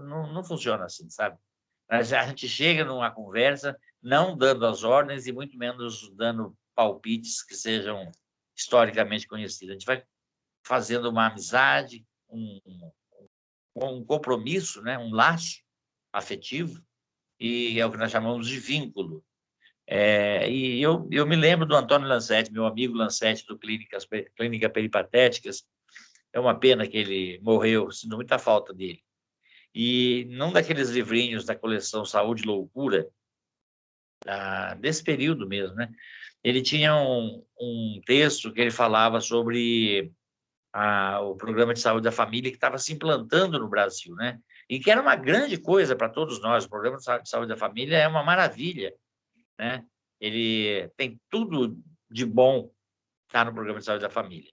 Não funciona assim, sabe? A gente chega numa conversa não dando as ordens e muito menos dando palpites que sejam historicamente conhecidos. A gente vai fazendo uma amizade, um compromisso, né? Um laço afetivo, e é o que nós chamamos de vínculo. E eu me lembro do Antônio Lancetti, meu amigo Lancetti, do Clínica Peripatéticas. É uma pena que ele morreu, sinto muita falta dele. E num daqueles livrinhos da coleção Saúde e Loucura, desse período mesmo, né? Ele tinha um texto que ele falava sobre o programa de saúde da família que estava se implantando no Brasil, né? E que era uma grande coisa para todos nós. O programa de saúde da família é uma maravilha, né? Ele tem tudo de bom que está no programa de saúde da família.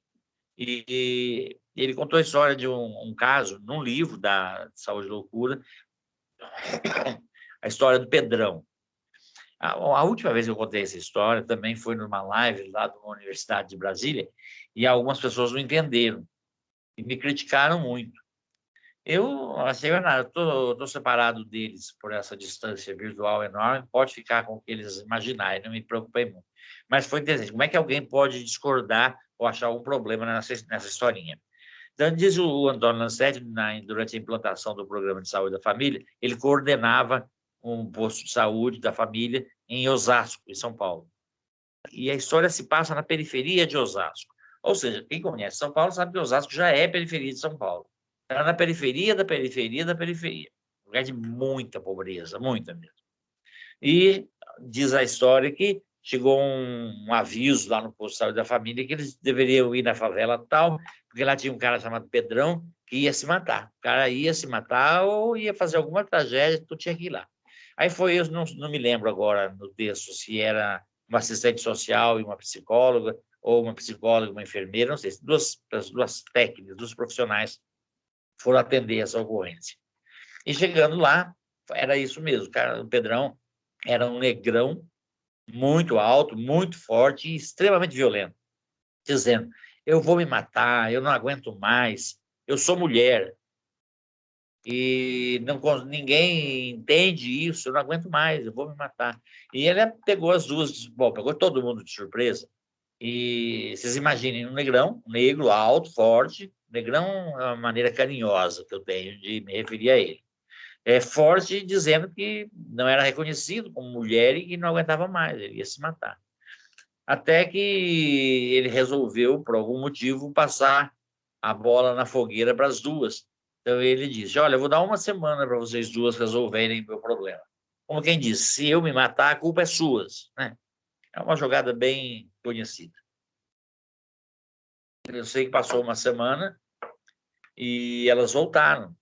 E ele contou a história de um caso, num livro da Saúde e Loucura, a história do Pedrão. A última vez que eu contei essa história também foi numa live lá de uma universidade de Brasília, e algumas pessoas não entenderam e me criticaram muito. Eu achei, eu estou separado deles por essa distância virtual enorme, pode ficar com o que eles imaginarem, não me preocupei muito. Mas foi interessante, como é que alguém pode discordar ou achar algum problema nessa historinha? Então, diz o Antônio Lancetti, durante a implantação do programa de saúde da família, ele coordenava um posto de saúde da família em Osasco, em São Paulo. E a história se passa na periferia de Osasco. Ou seja, quem conhece São Paulo sabe que Osasco já é periferia de São Paulo. Era na periferia da periferia da periferia. Um lugar de muita pobreza, muita mesmo. E diz a história que chegou um aviso lá no posto de saúde da família que eles deveriam ir na favela tal, porque lá tinha um cara chamado Pedrão que ia se matar. O cara ia se matar ou ia fazer alguma tragédia, tu tinha que ir lá. Aí foi, eu não me lembro agora no texto se era uma assistente social e uma psicóloga, ou uma psicóloga e uma enfermeira, não sei, duas técnicas, dos profissionais foram atender essa ocorrência. E chegando lá, era isso mesmo, o Pedrão era um negrão muito alto, muito forte e extremamente violento, dizendo: eu vou me matar, eu não aguento mais, eu sou mulher e ninguém entende isso, eu não aguento mais, eu vou me matar. E ele pegou as duas, pegou todo mundo de surpresa. E vocês imaginem um negrão, um negro alto, forte, negrão é uma maneira carinhosa que eu tenho de me referir a ele. Forte, dizendo que não era reconhecido como mulher e que não aguentava mais, ele ia se matar. Até que ele resolveu, por algum motivo, passar a bola na fogueira para as duas. Então ele disse: olha, eu vou dar uma semana para vocês duas resolverem o meu problema. Como quem diz, se eu me matar, a culpa é sua, né? É uma jogada bem conhecida. Eu sei que passou uma semana e elas voltaram,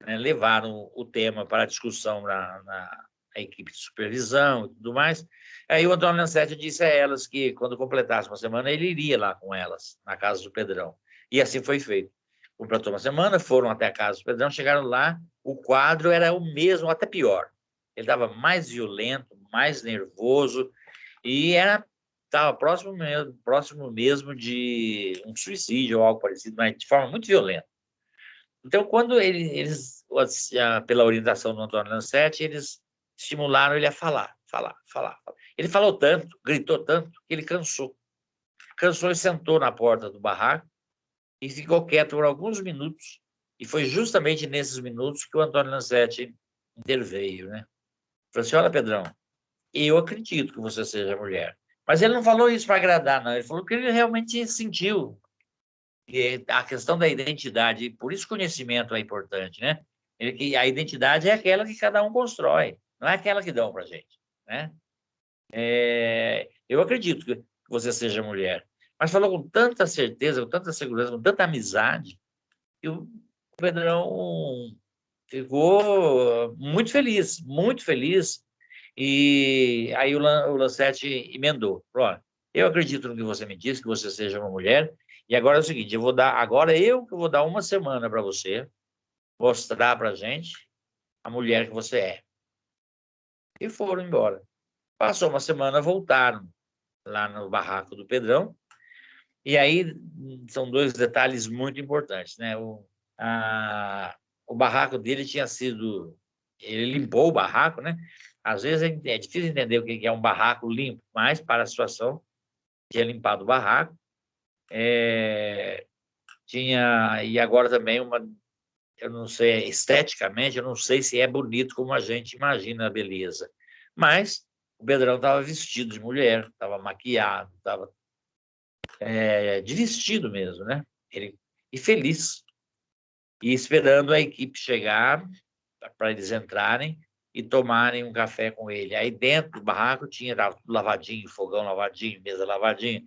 né? Levaram o tema para a discussão na equipe de supervisão e tudo mais. Aí o Antônio Lancetti disse a elas que, quando completasse uma semana, ele iria lá com elas, na casa do Pedrão. E assim foi feito. Completou uma semana, foram até a casa do Pedrão, chegaram lá, o quadro era o mesmo, até pior. Ele estava mais violento, mais nervoso, e estava próximo mesmo de um suicídio ou algo parecido, mas de forma muito violenta. Então, quando eles, pela orientação do Antônio Lancetti, eles estimularam ele a falar. Ele falou tanto, gritou tanto, que ele cansou. Cansou e sentou na porta do barraco e ficou quieto por alguns minutos. E foi justamente nesses minutos que o Antônio Lancetti interveio, né? Falou assim: olha, Pedrão, eu acredito que você seja mulher. Mas ele não falou isso para agradar, não. Ele falou que ele realmente sentiu. E a questão da identidade, por isso conhecimento é importante, né? A identidade é aquela que cada um constrói, não é aquela que dão para a gente, né? Eu acredito que você seja mulher, mas falou com tanta certeza, com tanta segurança, com tanta amizade, que o Pedrão ficou muito feliz, muito feliz. E aí o Lancetti emendou: olha, eu acredito no que você me disse, que você seja uma mulher, e agora é o seguinte, agora eu que vou dar uma semana para você mostrar para a gente a mulher que você é. E foram embora. Passou uma semana, voltaram lá no barraco do Pedrão, e aí são dois detalhes muito importantes, né? O barraco dele tinha sido... Ele limpou o barraco, né? Às vezes é difícil entender o que é um barraco limpo, mas para a situação, tinha limpado o barraco. E agora também eu não sei, esteticamente, eu não sei se é bonito como a gente imagina a beleza. Mas o Pedrão estava vestido de mulher, estava maquiado, estava de vestido mesmo, né? E feliz. E esperando a equipe chegar para eles entrarem e tomarem um café com ele. Aí dentro do barraco estava tudo lavadinho, fogão lavadinho, mesa lavadinha,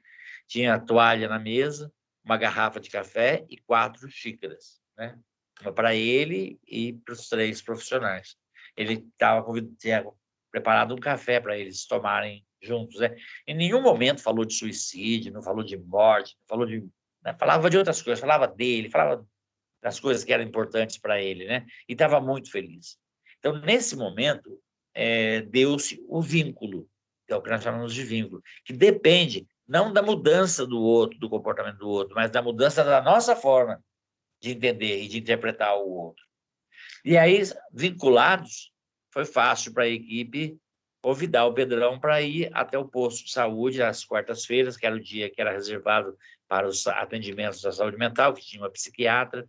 tinha toalha na mesa, uma garrafa de café e 4 xícaras, né? Uma para ele e para os 3 profissionais. Ele tinha preparado um café para eles tomarem juntos, né? Em nenhum momento falou de suicídio, não falou de morte, não falou de, né? Falava de outras coisas, falava dele, falava das coisas que eram importantes para ele, né? E estava muito feliz. Então, nesse momento, deu-se o vínculo, que é o que nós chamamos de vínculo, que depende não da mudança do outro, do comportamento do outro, mas da mudança da nossa forma de entender e de interpretar o outro. E aí, vinculados, foi fácil para a equipe convidar o Pedrão para ir até o posto de saúde às quartas-feiras, que era o dia que era reservado para os atendimentos da saúde mental, que tinha uma psiquiatra,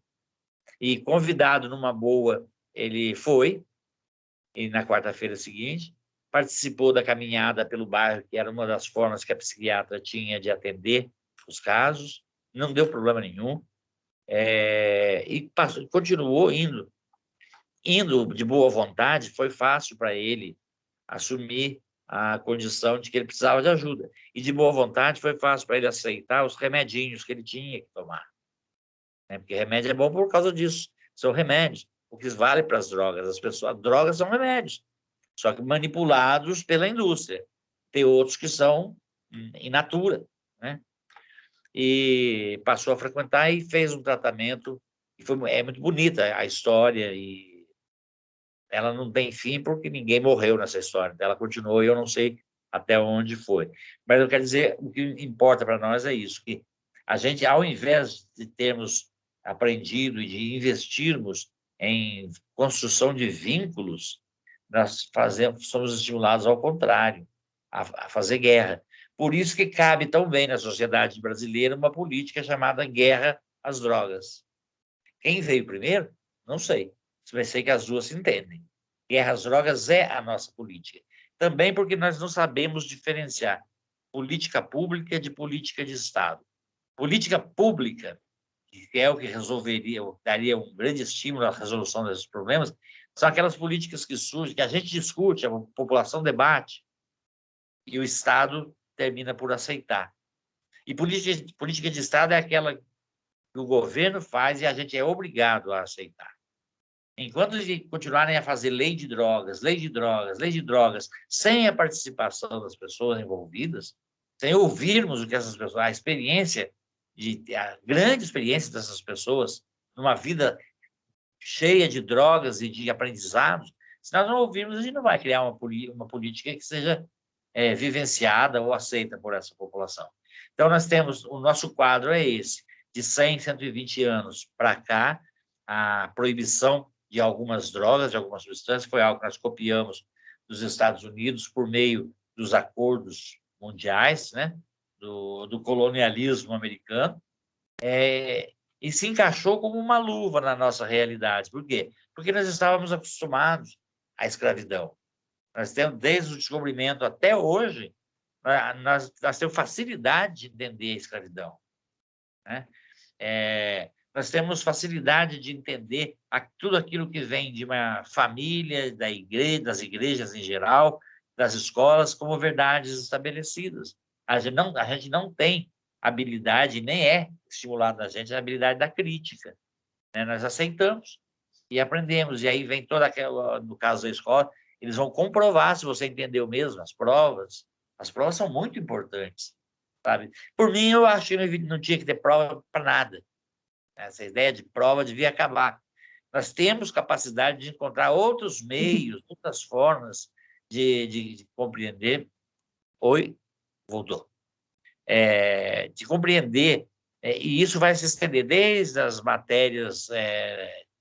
e convidado numa boa, ele foi, e na quarta-feira seguinte, participou da caminhada pelo bairro, que era uma das formas que a psiquiatra tinha de atender os casos, não deu problema nenhum, e continuou indo de boa vontade. Foi fácil para ele assumir a condição de que ele precisava de ajuda, e de boa vontade foi fácil para ele aceitar os remedinhos que ele tinha que tomar, né? Porque remédio é bom por causa disso, são remédios, o que vale para as drogas, drogas são remédios, só que manipulados pela indústria. Tem outros que são in natura, né? E passou a frequentar e fez um tratamento, e é muito bonita a história, e ela não tem fim porque ninguém morreu nessa história, ela continuou e eu não sei até onde foi. Mas eu quero dizer, o que importa para nós é isso, que a gente, ao invés de termos aprendido e de investirmos em construção de vínculos, nós somos estimulados ao contrário, a fazer guerra. Por isso que cabe tão bem na sociedade brasileira uma política chamada guerra às drogas. Quem veio primeiro? Não sei. Mas sei que as duas se entendem. Guerra às drogas é a nossa política. Também porque nós não sabemos diferenciar política pública de política de Estado. Política pública, que é o que daria um grande estímulo à resolução desses problemas, são aquelas políticas que surgem, que a gente discute, a população debate, e o Estado termina por aceitar. E política de Estado é aquela que o governo faz e a gente é obrigado a aceitar. Enquanto continuarem a fazer lei de drogas, sem a participação das pessoas envolvidas, sem ouvirmos o que essas pessoas, a grande experiência dessas pessoas numa vida cheia de drogas e de aprendizados, se nós não ouvirmos, a gente não vai criar uma política que seja vivenciada ou aceita por essa população. Então, o nosso quadro é esse, de 100, 120 anos para cá, a proibição de algumas drogas, de algumas substâncias, foi algo que nós copiamos dos Estados Unidos por meio dos acordos mundiais, né, do colonialismo americano, e se encaixou como uma luva na nossa realidade. Por quê? Porque nós estávamos acostumados à escravidão. Nós temos, desde o descobrimento até hoje, nós temos facilidade de entender a escravidão, né? Nós temos facilidade de entender tudo aquilo que vem de uma família, das igrejas em geral, das escolas, como verdades estabelecidas. A gente não tem habilidade, nem é estimulado na gente a habilidade da crítica, né? Nós aceitamos e aprendemos, e aí vem toda aquela, no caso da escola, eles vão comprovar se você entendeu mesmo as provas são muito importantes, sabe? Por mim, eu acho que não tinha que ter prova para nada. Essa ideia de prova devia acabar. Nós temos capacidade de encontrar outros meios, outras formas de compreender. Oi? Voltou. De compreender, e isso vai se estender desde as matérias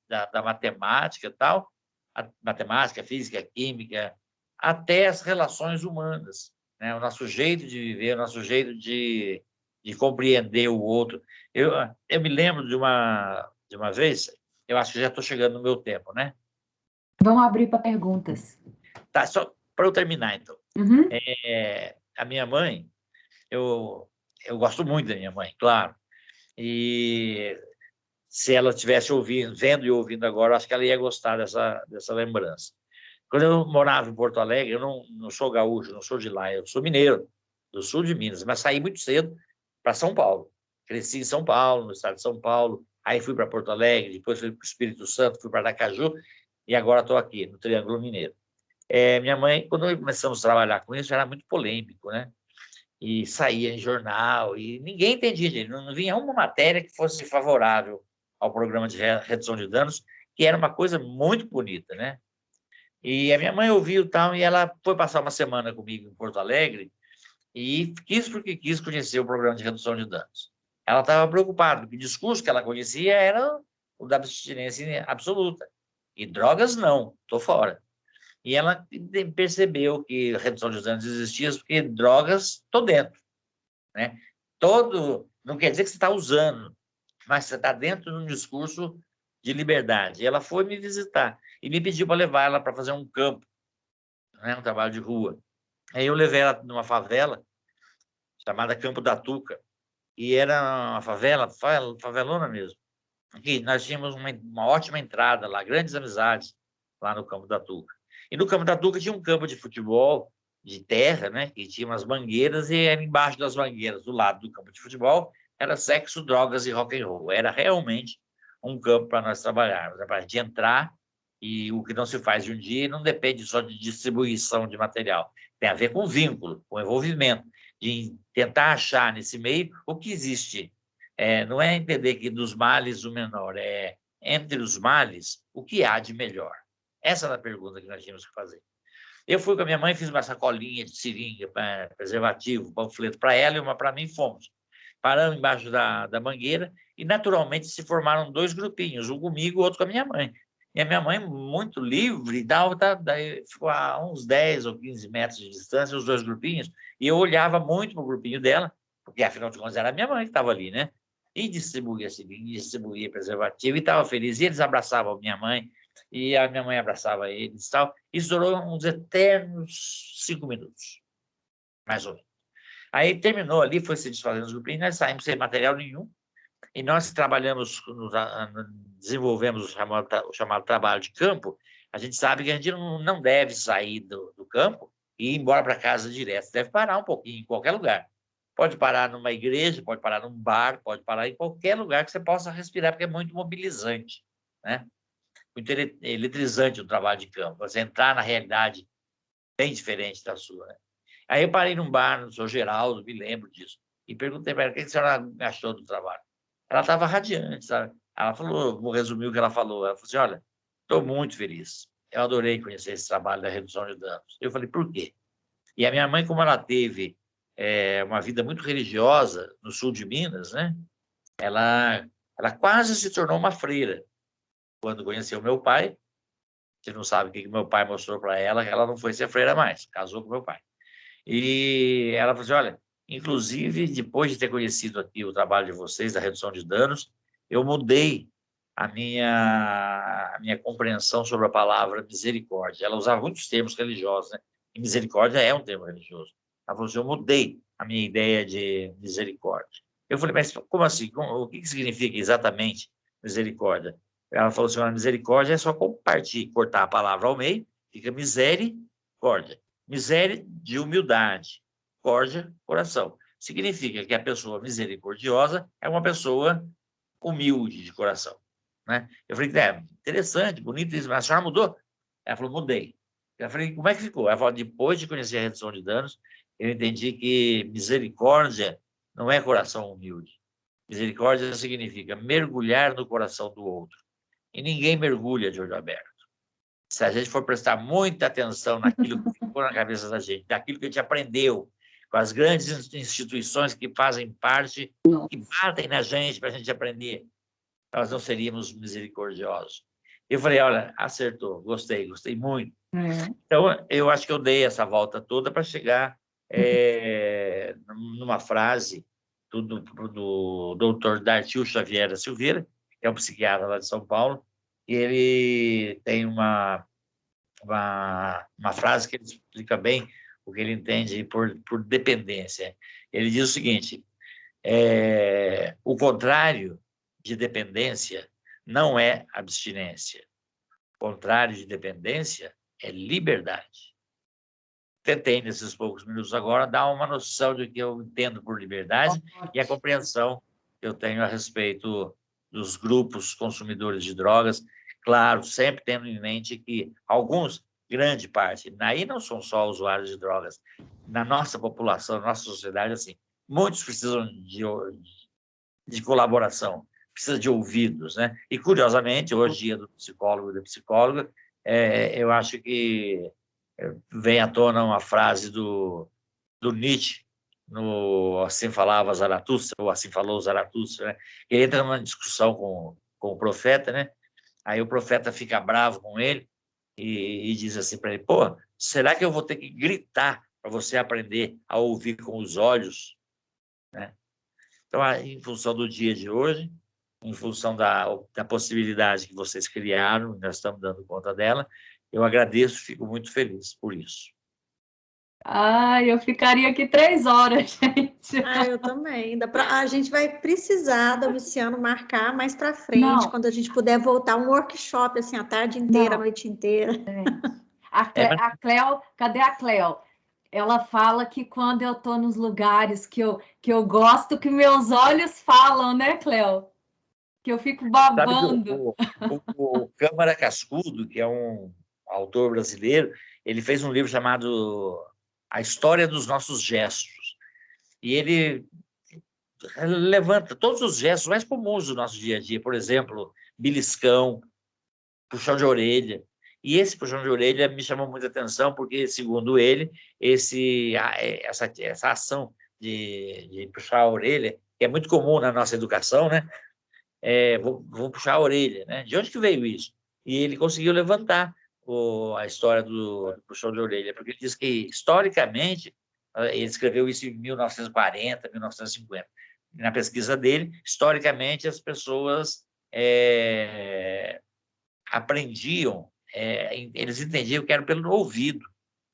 da matemática e tal, a matemática, física, química, até as relações humanas, né? O nosso jeito de viver, o nosso jeito de compreender o outro. Eu me lembro de uma vez, eu acho que já estou chegando no meu tempo, né? Vamos abrir para perguntas. Tá, só para eu terminar, então. Uhum. A minha mãe, eu gosto muito da minha mãe, claro. E se ela estivesse vendo e ouvindo agora, acho que ela ia gostar dessa lembrança. Quando eu morava em Porto Alegre, eu não sou gaúcho, não sou de lá, eu sou mineiro, do sul de Minas, mas saí muito cedo para São Paulo. cresci em São Paulo, no estado de São Paulo, aí fui para Porto Alegre, depois fui para o Espírito Santo, fui para Aracaju, e agora estou aqui, no Triângulo Mineiro. Minha mãe, quando começamos a trabalhar com isso, era muito polêmico, né? E saía em jornal, e ninguém entendia, não vinha uma matéria que fosse favorável ao programa de redução de danos, que era uma coisa muito bonita, né? E a minha mãe ouviu tal, e ela foi passar uma semana comigo em Porto Alegre, e quis porque quis conhecer o programa de redução de danos. Ela estava preocupada, porque o discurso que ela conhecia era o da abstinência absoluta. E drogas, não, estou fora. E ela percebeu que a redução de danos existia porque drogas, estou dentro. Né? Não quer dizer que você está usando, mas você está dentro de um discurso de liberdade. E ela foi me visitar e me pediu para levar ela para fazer um campo, né? Um trabalho de rua. Aí eu levei ela numa favela chamada Campo da Tuca, e era uma favelona mesmo. Aqui nós tínhamos uma ótima entrada lá, grandes amizades lá no Campo da Tuca. E no Campo da Tuca tinha um campo de futebol de terra, né? Que tinha umas mangueiras, e era embaixo das mangueiras, do lado do campo de futebol, era sexo, drogas e rock and roll. Era realmente um campo para nós trabalharmos, para a gente entrar, e o que não se faz de um dia não depende só de distribuição de material. Tem a ver com vínculo, com envolvimento, de tentar achar nesse meio o que existe. Não é entender que dos males o menor, é entre os males o que há de melhor. Essa era a pergunta que nós tínhamos que fazer. Eu fui com a minha mãe, fiz uma sacolinha de seringa, preservativo, panfleto para ela e uma para mim, fomos. Paramos embaixo da mangueira e, naturalmente, se formaram dois grupinhos, um comigo e o outro com a minha mãe. E a minha mãe, muito livre, daí ficou a uns 10 ou 15 metros de distância, os dois grupinhos, e eu olhava muito para o grupinho dela, porque, afinal de contas, era a minha mãe que estava ali, né? E distribuía seringa, distribuía preservativo, e estava feliz. E eles abraçavam a minha mãe, e a minha mãe abraçava eles e tal. Isso durou uns eternos 5 minutos, mais ou menos. Aí terminou ali, foi se desfazendo os grupinhos, nós saímos sem material nenhum, e nós trabalhamos, desenvolvemos o chamado trabalho de campo. A gente sabe que a gente não deve sair do campo e ir embora para casa direto, deve parar um pouquinho em qualquer lugar. Pode parar numa igreja, pode parar num bar, pode parar em qualquer lugar que você possa respirar, porque é muito mobilizante, né? Muito eletrizante o trabalho de campo, você entrar na realidade bem diferente da sua, né? Aí eu parei num bar, no São Geraldo, me lembro disso, e perguntei para ela: o que a senhora achou do trabalho? Ela estava radiante, sabe? Ela falou, vou resumir o que ela falou. Ela falou assim: olha, estou muito feliz, eu adorei conhecer esse trabalho da redução de danos. Eu falei: por quê? E a minha mãe, como ela teve uma vida muito religiosa no sul de Minas, né? Ela quase se tornou uma freira quando conheceu meu pai. Você não sabe o que meu pai mostrou para ela, que ela não foi ser freira mais, casou com meu pai. E ela falou assim: olha, inclusive, depois de ter conhecido aqui o trabalho de vocês, da redução de danos, eu mudei a minha compreensão sobre a palavra misericórdia. Ela usava muitos termos religiosos, né? E misericórdia é um termo religioso. Ela falou assim: eu mudei a minha ideia de misericórdia. Eu falei: mas como assim? O que significa exatamente misericórdia? Ela falou assim: a misericórdia é só cortar a palavra ao meio, fica misericórdia. Miséria de humildade, córdia, coração. Significa que a pessoa misericordiosa é uma pessoa humilde de coração, né? Eu falei: interessante, bonito isso, mas a senhora mudou? Ela falou: mudei. Eu falei: como é que ficou? Ela falou: depois de conhecer a redução de danos, eu entendi que misericórdia não é coração humilde. Misericórdia significa mergulhar no coração do outro. E ninguém mergulha de olho aberto. Se a gente for prestar muita atenção naquilo que ficou na cabeça da gente, daquilo que a gente aprendeu com as grandes instituições que fazem parte, que batem na gente para a gente aprender, nós não seríamos misericordiosos. Eu falei: olha, acertou, gostei muito. Então, eu acho que eu dei essa volta toda para chegar numa frase do doutor Dartil Xavier da Silveira, que é um psiquiatra lá de São Paulo, e ele tem uma frase que ele explica bem o que ele entende por dependência. Ele diz o seguinte: o contrário de dependência não é abstinência. O contrário de dependência é liberdade. Tentei, nesses poucos minutos agora, dar uma noção do que eu entendo por liberdade e a compreensão que eu tenho a respeito dos grupos consumidores de drogas, claro, sempre tendo em mente que alguns, grande parte, aí não são só usuários de drogas, na nossa população, na nossa sociedade, assim, muitos precisam de colaboração, precisa de ouvidos, né? E, curiosamente, hoje, dia do psicólogo e da psicóloga, eu acho que vem à tona uma frase do Nietzsche, no Assim Falava Zaratustra, ou Assim Falou Zaratustra, né? Ele entra numa discussão com o profeta, né? Aí o profeta fica bravo com ele e diz assim para ele: pô, será que eu vou ter que gritar para você aprender a ouvir com os olhos, né? Então, em função do dia de hoje, em função da possibilidade que vocês criaram, nós estamos dando conta dela, eu agradeço, fico muito feliz por isso. Ai, eu ficaria aqui 3 horas, gente. Eu também. A gente vai precisar, Domiciano, marcar mais para frente, quando a gente puder voltar, um workshop, assim, a tarde inteira, a noite inteira. A Cleo, cadê a Cleo? Ela fala que quando eu estou nos lugares que eu gosto, que meus olhos falam, né, Cleo? Que eu fico babando. O Câmara Cascudo, que é um autor brasileiro, ele fez um livro chamado A História dos Nossos Gestos. E ele levanta todos os gestos mais comuns do nosso dia a dia. Por exemplo, beliscão, puxão de orelha. E esse puxão de orelha me chamou muita atenção, porque, segundo ele, essa ação de puxar a orelha, que é muito comum na nossa educação, né? Vou puxar a orelha, né? De onde que veio isso? E ele conseguiu levantar a história do puxão de orelha, porque ele diz que, historicamente, ele escreveu isso em 1940, 1950. Na pesquisa dele, historicamente, as pessoas aprendiam, eles entendiam que era pelo ouvido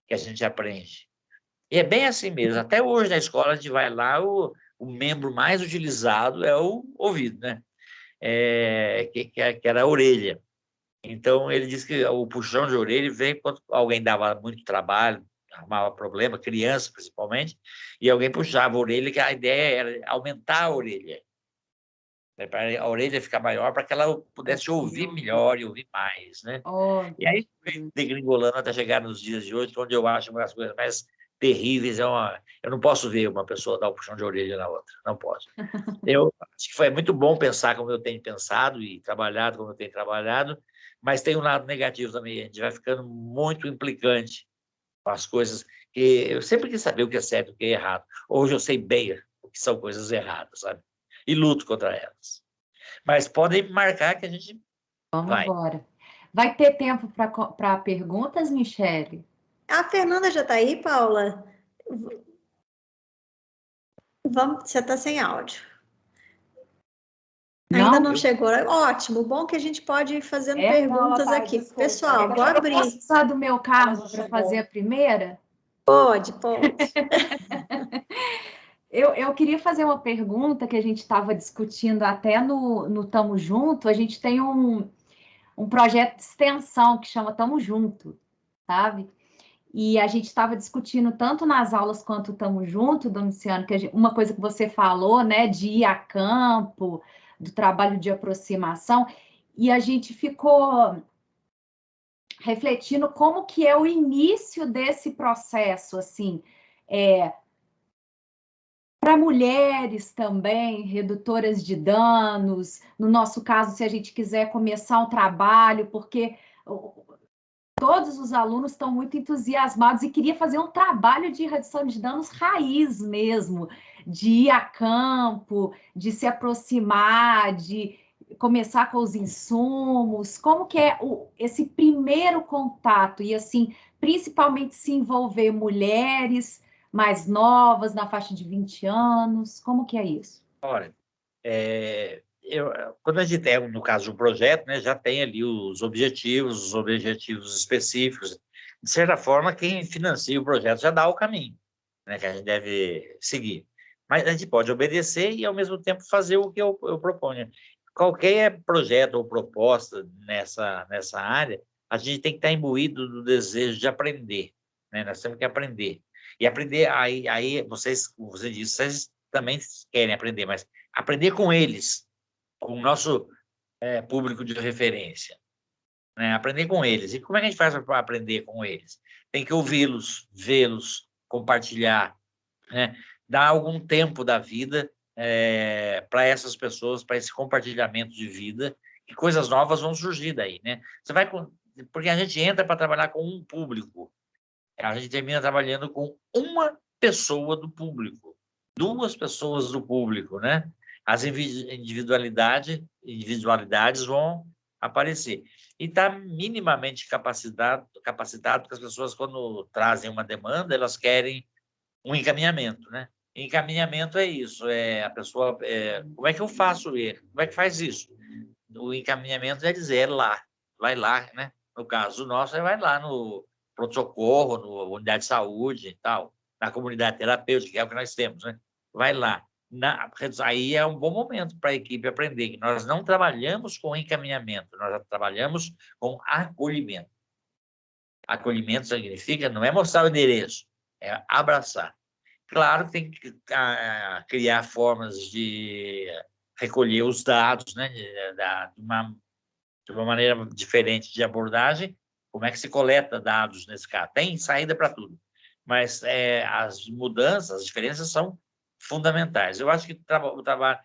que a gente aprende. E é bem assim mesmo. Até hoje, na escola, a gente vai lá, o membro mais utilizado é o ouvido, né? Que era a orelha. Então, ele disse que o puxão de orelha veio quando alguém dava muito trabalho, arrumava problema, criança principalmente, e alguém puxava a orelha, que a ideia era aumentar a orelha, né, para a orelha ficar maior, para que ela pudesse ouvir melhor e ouvir mais, né? E aí, degringolando até chegar nos dias de hoje, onde eu acho uma das coisas mais terríveis, eu não posso ver uma pessoa dar um puxão de orelha na outra, não posso. Eu acho que foi muito bom pensar como eu tenho pensado e trabalhado como eu tenho trabalhado, mas tem um lado negativo também, a gente vai ficando muito implicante com as coisas, que eu sempre quis saber o que é certo e o que é errado. Hoje eu sei bem o que são coisas erradas, sabe? E luto contra elas. Mas podem marcar que a gente vai. Vamos embora. Vai ter tempo para perguntas, Michele? A Fernanda já está aí, Paula? Você está sem áudio. Ainda não chegou. Ótimo, bom que a gente pode ir fazendo perguntas aqui. Desculpa. Pessoal, vou abrir. Posso usar do meu carro para fazer a primeira? Pode. Eu queria fazer uma pergunta que a gente estava discutindo até no Tamo Junto. A gente tem um projeto de extensão que chama Tamo Junto, sabe? E a gente estava discutindo tanto nas aulas quanto Tamo Junto, Domiciano, uma coisa que você falou, né, de ir a campo, do trabalho de aproximação, e a gente ficou refletindo como que é o início desse processo, assim, para mulheres também, redutoras de danos, no nosso caso, se a gente quiser começar um trabalho, porque todos os alunos estão muito entusiasmados e queria fazer um trabalho de redução de danos raiz mesmo, de ir a campo, de se aproximar, de começar com os insumos. Como que é esse primeiro contato? E, assim, principalmente se envolver mulheres mais novas, na faixa de 20 anos. Como que é isso? Olha, quando a gente tem, no caso de um projeto, né, já tem ali os objetivos específicos. De certa forma, quem financia o projeto já dá o caminho, né, que a gente deve seguir. Mas a gente pode obedecer e, ao mesmo tempo, fazer o que eu proponho. Qualquer projeto ou proposta nessa área, a gente tem que estar imbuído do desejo de aprender, né? Nós temos que aprender. E aprender, aí você disse, vocês também querem aprender, mas aprender com eles, com o nosso público de referência, né? Aprender com eles. E como é que a gente faz para aprender com eles? Tem que ouvi-los, vê-los, compartilhar, né? Dar algum tempo da vida para essas pessoas, para esse compartilhamento de vida, e coisas novas vão surgir daí, né? Porque a gente entra para trabalhar com um público, a gente termina trabalhando com uma pessoa do público, 2 pessoas do público, né? As individualidades vão aparecer. E está minimamente capacitado, porque as pessoas, quando trazem uma demanda, elas querem um encaminhamento, né? Encaminhamento é isso, a pessoa, como é que eu faço ele? Como é que faz isso? O encaminhamento é dizer, vai lá, né? No caso nosso, vai lá no pronto-socorro, na unidade de saúde e tal, na comunidade terapêutica, que é o que nós temos, né? Vai lá. Aí é um bom momento para a equipe aprender que nós não trabalhamos com encaminhamento, nós trabalhamos com acolhimento. Acolhimento significa, não é mostrar o endereço, é abraçar. Claro que tem que criar formas de recolher os dados, né, de uma maneira diferente de abordagem. Como é que se coleta dados nesse caso? Tem saída para tudo, mas as mudanças, as diferenças são fundamentais. Eu acho que o trabalho...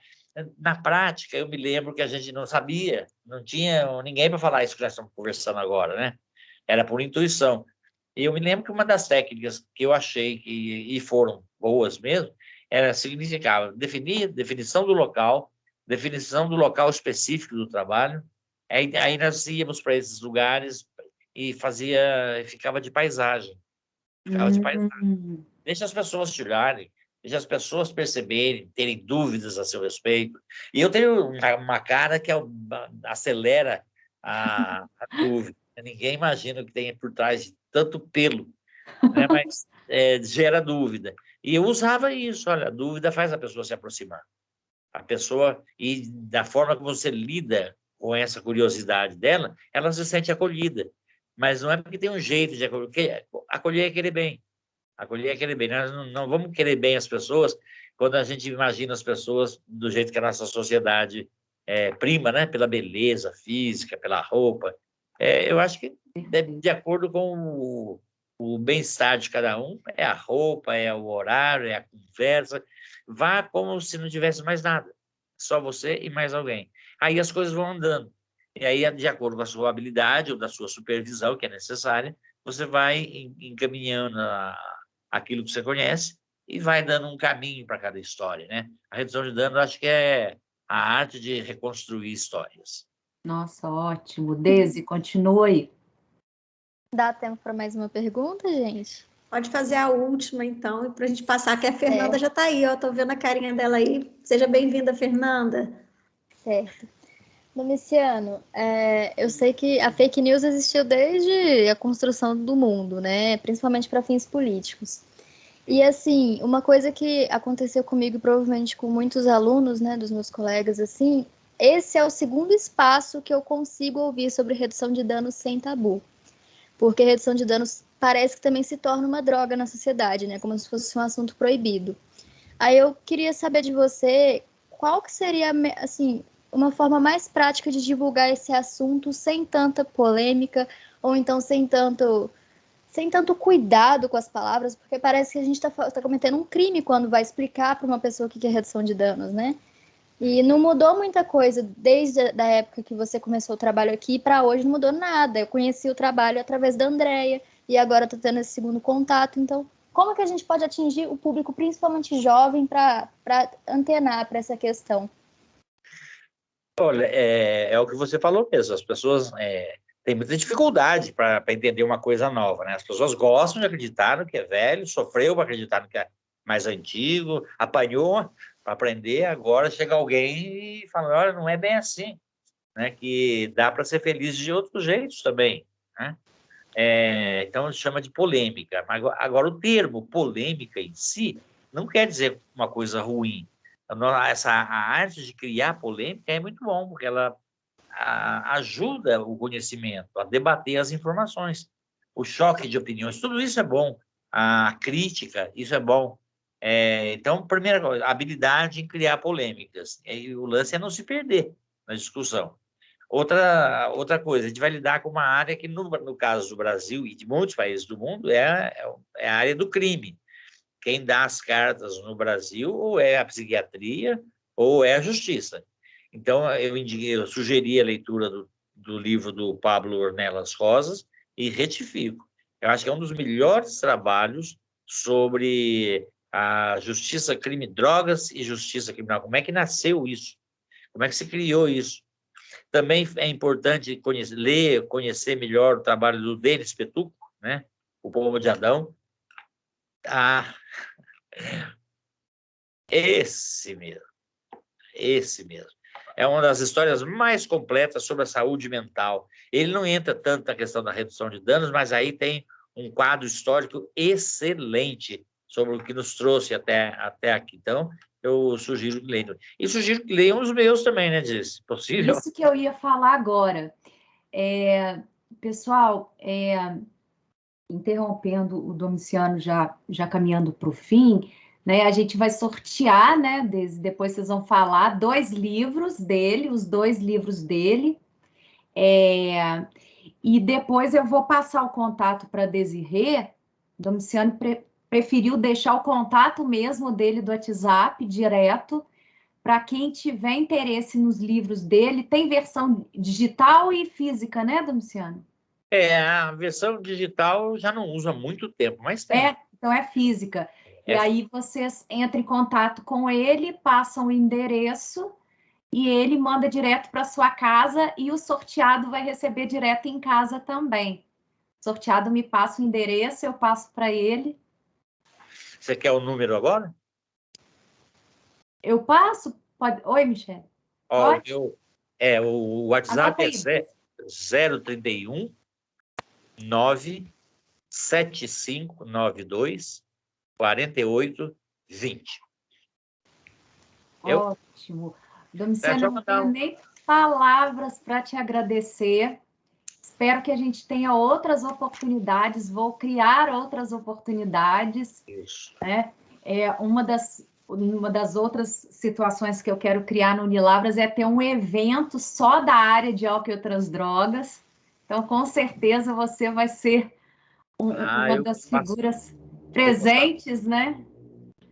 Na prática, eu me lembro que a gente não sabia, não tinha ninguém para falar isso que nós estamos conversando agora, né? Era por intuição. E eu me lembro que uma das técnicas que eu achei e foram boas mesmo, significava definição do local específico do trabalho. Aí nós íamos para esses lugares e ficava de paisagem. Deixa as pessoas te olharem, deixa as pessoas perceberem, terem dúvidas a seu respeito. E eu tenho uma cara que acelera a dúvida. Ninguém imagina o que tem por trás de tanto pelo, né? Mas gera dúvida. E eu usava isso, olha, a dúvida faz a pessoa se aproximar. A pessoa, e da forma como você lida com essa curiosidade dela, ela se sente acolhida. Mas não é porque tem um jeito de acolher, porque acolher é querer bem. Acolher é querer bem. Nós não vamos querer bem as pessoas quando a gente imagina as pessoas do jeito que a nossa sociedade prima, né? Pela beleza física, pela roupa. Eu acho que de acordo com o bem-estar de cada um, é a roupa, é o horário, é a conversa. Vá como se não tivesse mais nada, só você e mais alguém. Aí as coisas vão andando. E aí, de acordo com a sua habilidade ou da sua supervisão, que é necessária, você vai encaminhando aquilo que você conhece e vai dando um caminho para cada história, né? A redução de dano, eu acho que é a arte de reconstruir histórias. Nossa, ótimo. Deise, continue. Dá tempo para mais uma pergunta, gente? Pode fazer a última, então, para a gente passar, que a Fernanda já está aí, ó. Estou vendo a carinha dela aí. Seja bem-vinda, Fernanda. Certo. Domiciano, eu sei que a fake news existiu desde a construção do mundo, né? Principalmente para fins políticos. E, assim, uma coisa que aconteceu comigo, provavelmente com muitos alunos, né, dos meus colegas, assim, esse é o segundo espaço que eu consigo ouvir sobre redução de danos sem tabu. Porque redução de danos parece que também se torna uma droga na sociedade, né? Como se fosse um assunto proibido. Aí eu queria saber de você qual que seria, assim, uma forma mais prática de divulgar esse assunto sem tanta polêmica, ou então sem tanto cuidado com as palavras, porque parece que a gente está cometendo um crime quando vai explicar para uma pessoa o que é redução de danos, né? E não mudou muita coisa desde a época que você começou o trabalho aqui para hoje, não mudou nada. Eu conheci o trabalho através da Andréia e agora estou tendo esse segundo contato. Então, como que a gente pode atingir o público, principalmente jovem, para antenar para essa questão? Olha, é o que você falou mesmo. As pessoas têm muita dificuldade para entender uma coisa nova, né? As pessoas gostam de acreditar no que é velho, sofreu para acreditar no que é mais antigo, apanhou para aprender, agora chega alguém e fala, olha, não é bem assim, né? Que dá para ser feliz de outros jeitos também, né? Então, chama de polêmica. Agora, o termo polêmica em si não quer dizer uma coisa ruim. A arte de criar polêmica é muito bom, porque ela ajuda o conhecimento a debater as informações. O choque de opiniões, tudo isso é bom. A crítica, isso é bom. Então, primeira coisa, habilidade em criar polêmicas. E o lance é não se perder na discussão. Outra coisa, a gente vai lidar com uma área que, no caso do Brasil e de muitos países do mundo, é a área do crime. Quem dá as cartas no Brasil ou é a psiquiatria ou é a justiça. Então, eu sugeri a leitura do livro do Pablo Ornelas Rosas e retifico. Eu acho que é um dos melhores trabalhos sobre a justiça, crime, drogas e justiça criminal. Como é que nasceu isso? Como é que se criou isso? Também é importante conhecer melhor o trabalho do Denis Petuco, né? O Povo de Adão. Esse mesmo. É uma das histórias mais completas sobre a saúde mental. Ele não entra tanto na questão da redução de danos, mas aí tem um quadro histórico excelente sobre o que nos trouxe até aqui. Então, eu sugiro que leiam. E sugiro que leiam os meus também, né, Diz? Possível? Isso que eu ia falar agora. Pessoal, interrompendo o Domiciano, já caminhando para o fim, né? A gente vai sortear, né? Depois vocês vão falar, os 2 livros dele. E depois eu vou passar o contato para Desirê. Domiciano preferiu deixar o contato mesmo dele do WhatsApp direto, para quem tiver interesse nos livros dele. Tem versão digital e física, né, Domiciano? A versão digital já não usa há muito tempo, mas tem. Então é física. E aí vocês entram em contato com ele, passam o endereço e ele manda direto para sua casa e o sorteado vai receber direto em casa também. O sorteado me passa o endereço, eu passo para ele. Você quer o número agora? Eu passo? Pode... Oi, Michele. O WhatsApp é 031 97592 4820. Ótimo. Domiciano, eu não tenho nem palavras para te agradecer. Espero que a gente tenha outras oportunidades. Vou criar outras oportunidades. Isso. Né? Uma das outras situações que eu quero criar no Unilavras é ter um evento só da área de álcool e outras drogas. Então, com certeza, você vai ser uma das figuras presentes, né?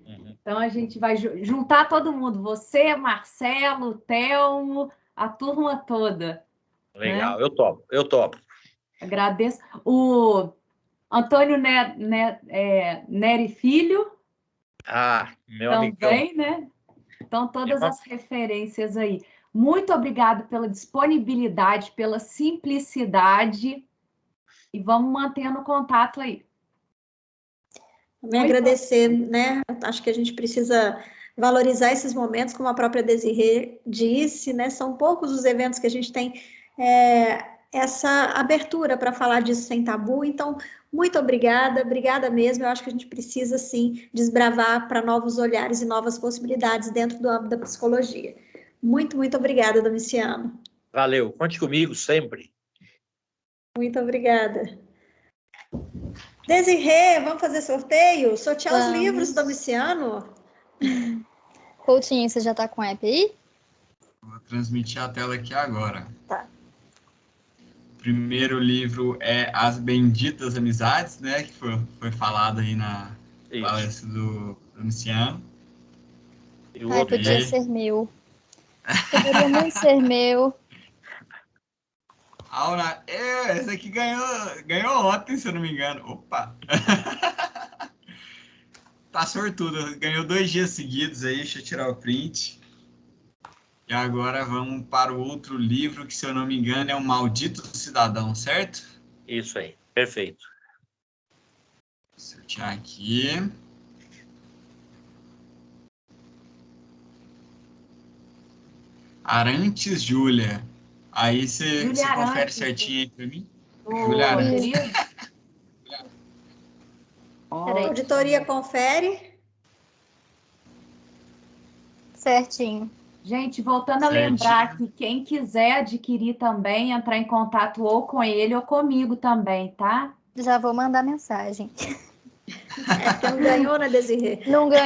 Uhum. Então, a gente vai juntar todo mundo. Você, Marcelo, Telmo, a turma toda. Legal, né? eu topo. Agradeço. O Antônio Neri Filho. Meu amigão. Também, né? Então, todas as referências aí. Muito obrigado pela disponibilidade, pela simplicidade. E vamos mantendo contato aí. Me agradecer, né? Acho que a gente precisa valorizar esses momentos, como a própria Desirê disse, né? São poucos os eventos que a gente tem essa abertura para falar disso sem tabu. Então, muito obrigada mesmo. Eu acho que a gente precisa, sim, desbravar para novos olhares e novas possibilidades dentro do âmbito da psicologia. Muito, muito obrigada, Domiciano. Valeu, conte comigo sempre. Muito obrigada. Desirê, vamos fazer sorteio? Sortear os livros, Domiciano? Coutinho, você já está com o app aí? Vou transmitir a tela aqui agora. Tá. O primeiro livro é As Benditas Amizades, né? Que foi falado aí na palestra do Domiciano. Podia ser meu. Poderia muito ser meu. Esse aqui ganhou ontem, se eu não me engano. Opa! Tá sortudo, ganhou 2 dias seguidos aí, deixa eu tirar o print. E agora vamos para o outro livro, que se eu não me engano é O Maldito Cidadão, certo? Isso aí, perfeito. Vou sortear aqui. Arantes Júlia. Aí você confere certinho aí para mim. Júlia Arantes. A auditoria confere. Certinho. Gente, voltando a lembrar que quem quiser adquirir também, entrar em contato ou com ele ou comigo também, tá? Já vou mandar mensagem. Porque não ganhou, né, Desirê? Não ganhou.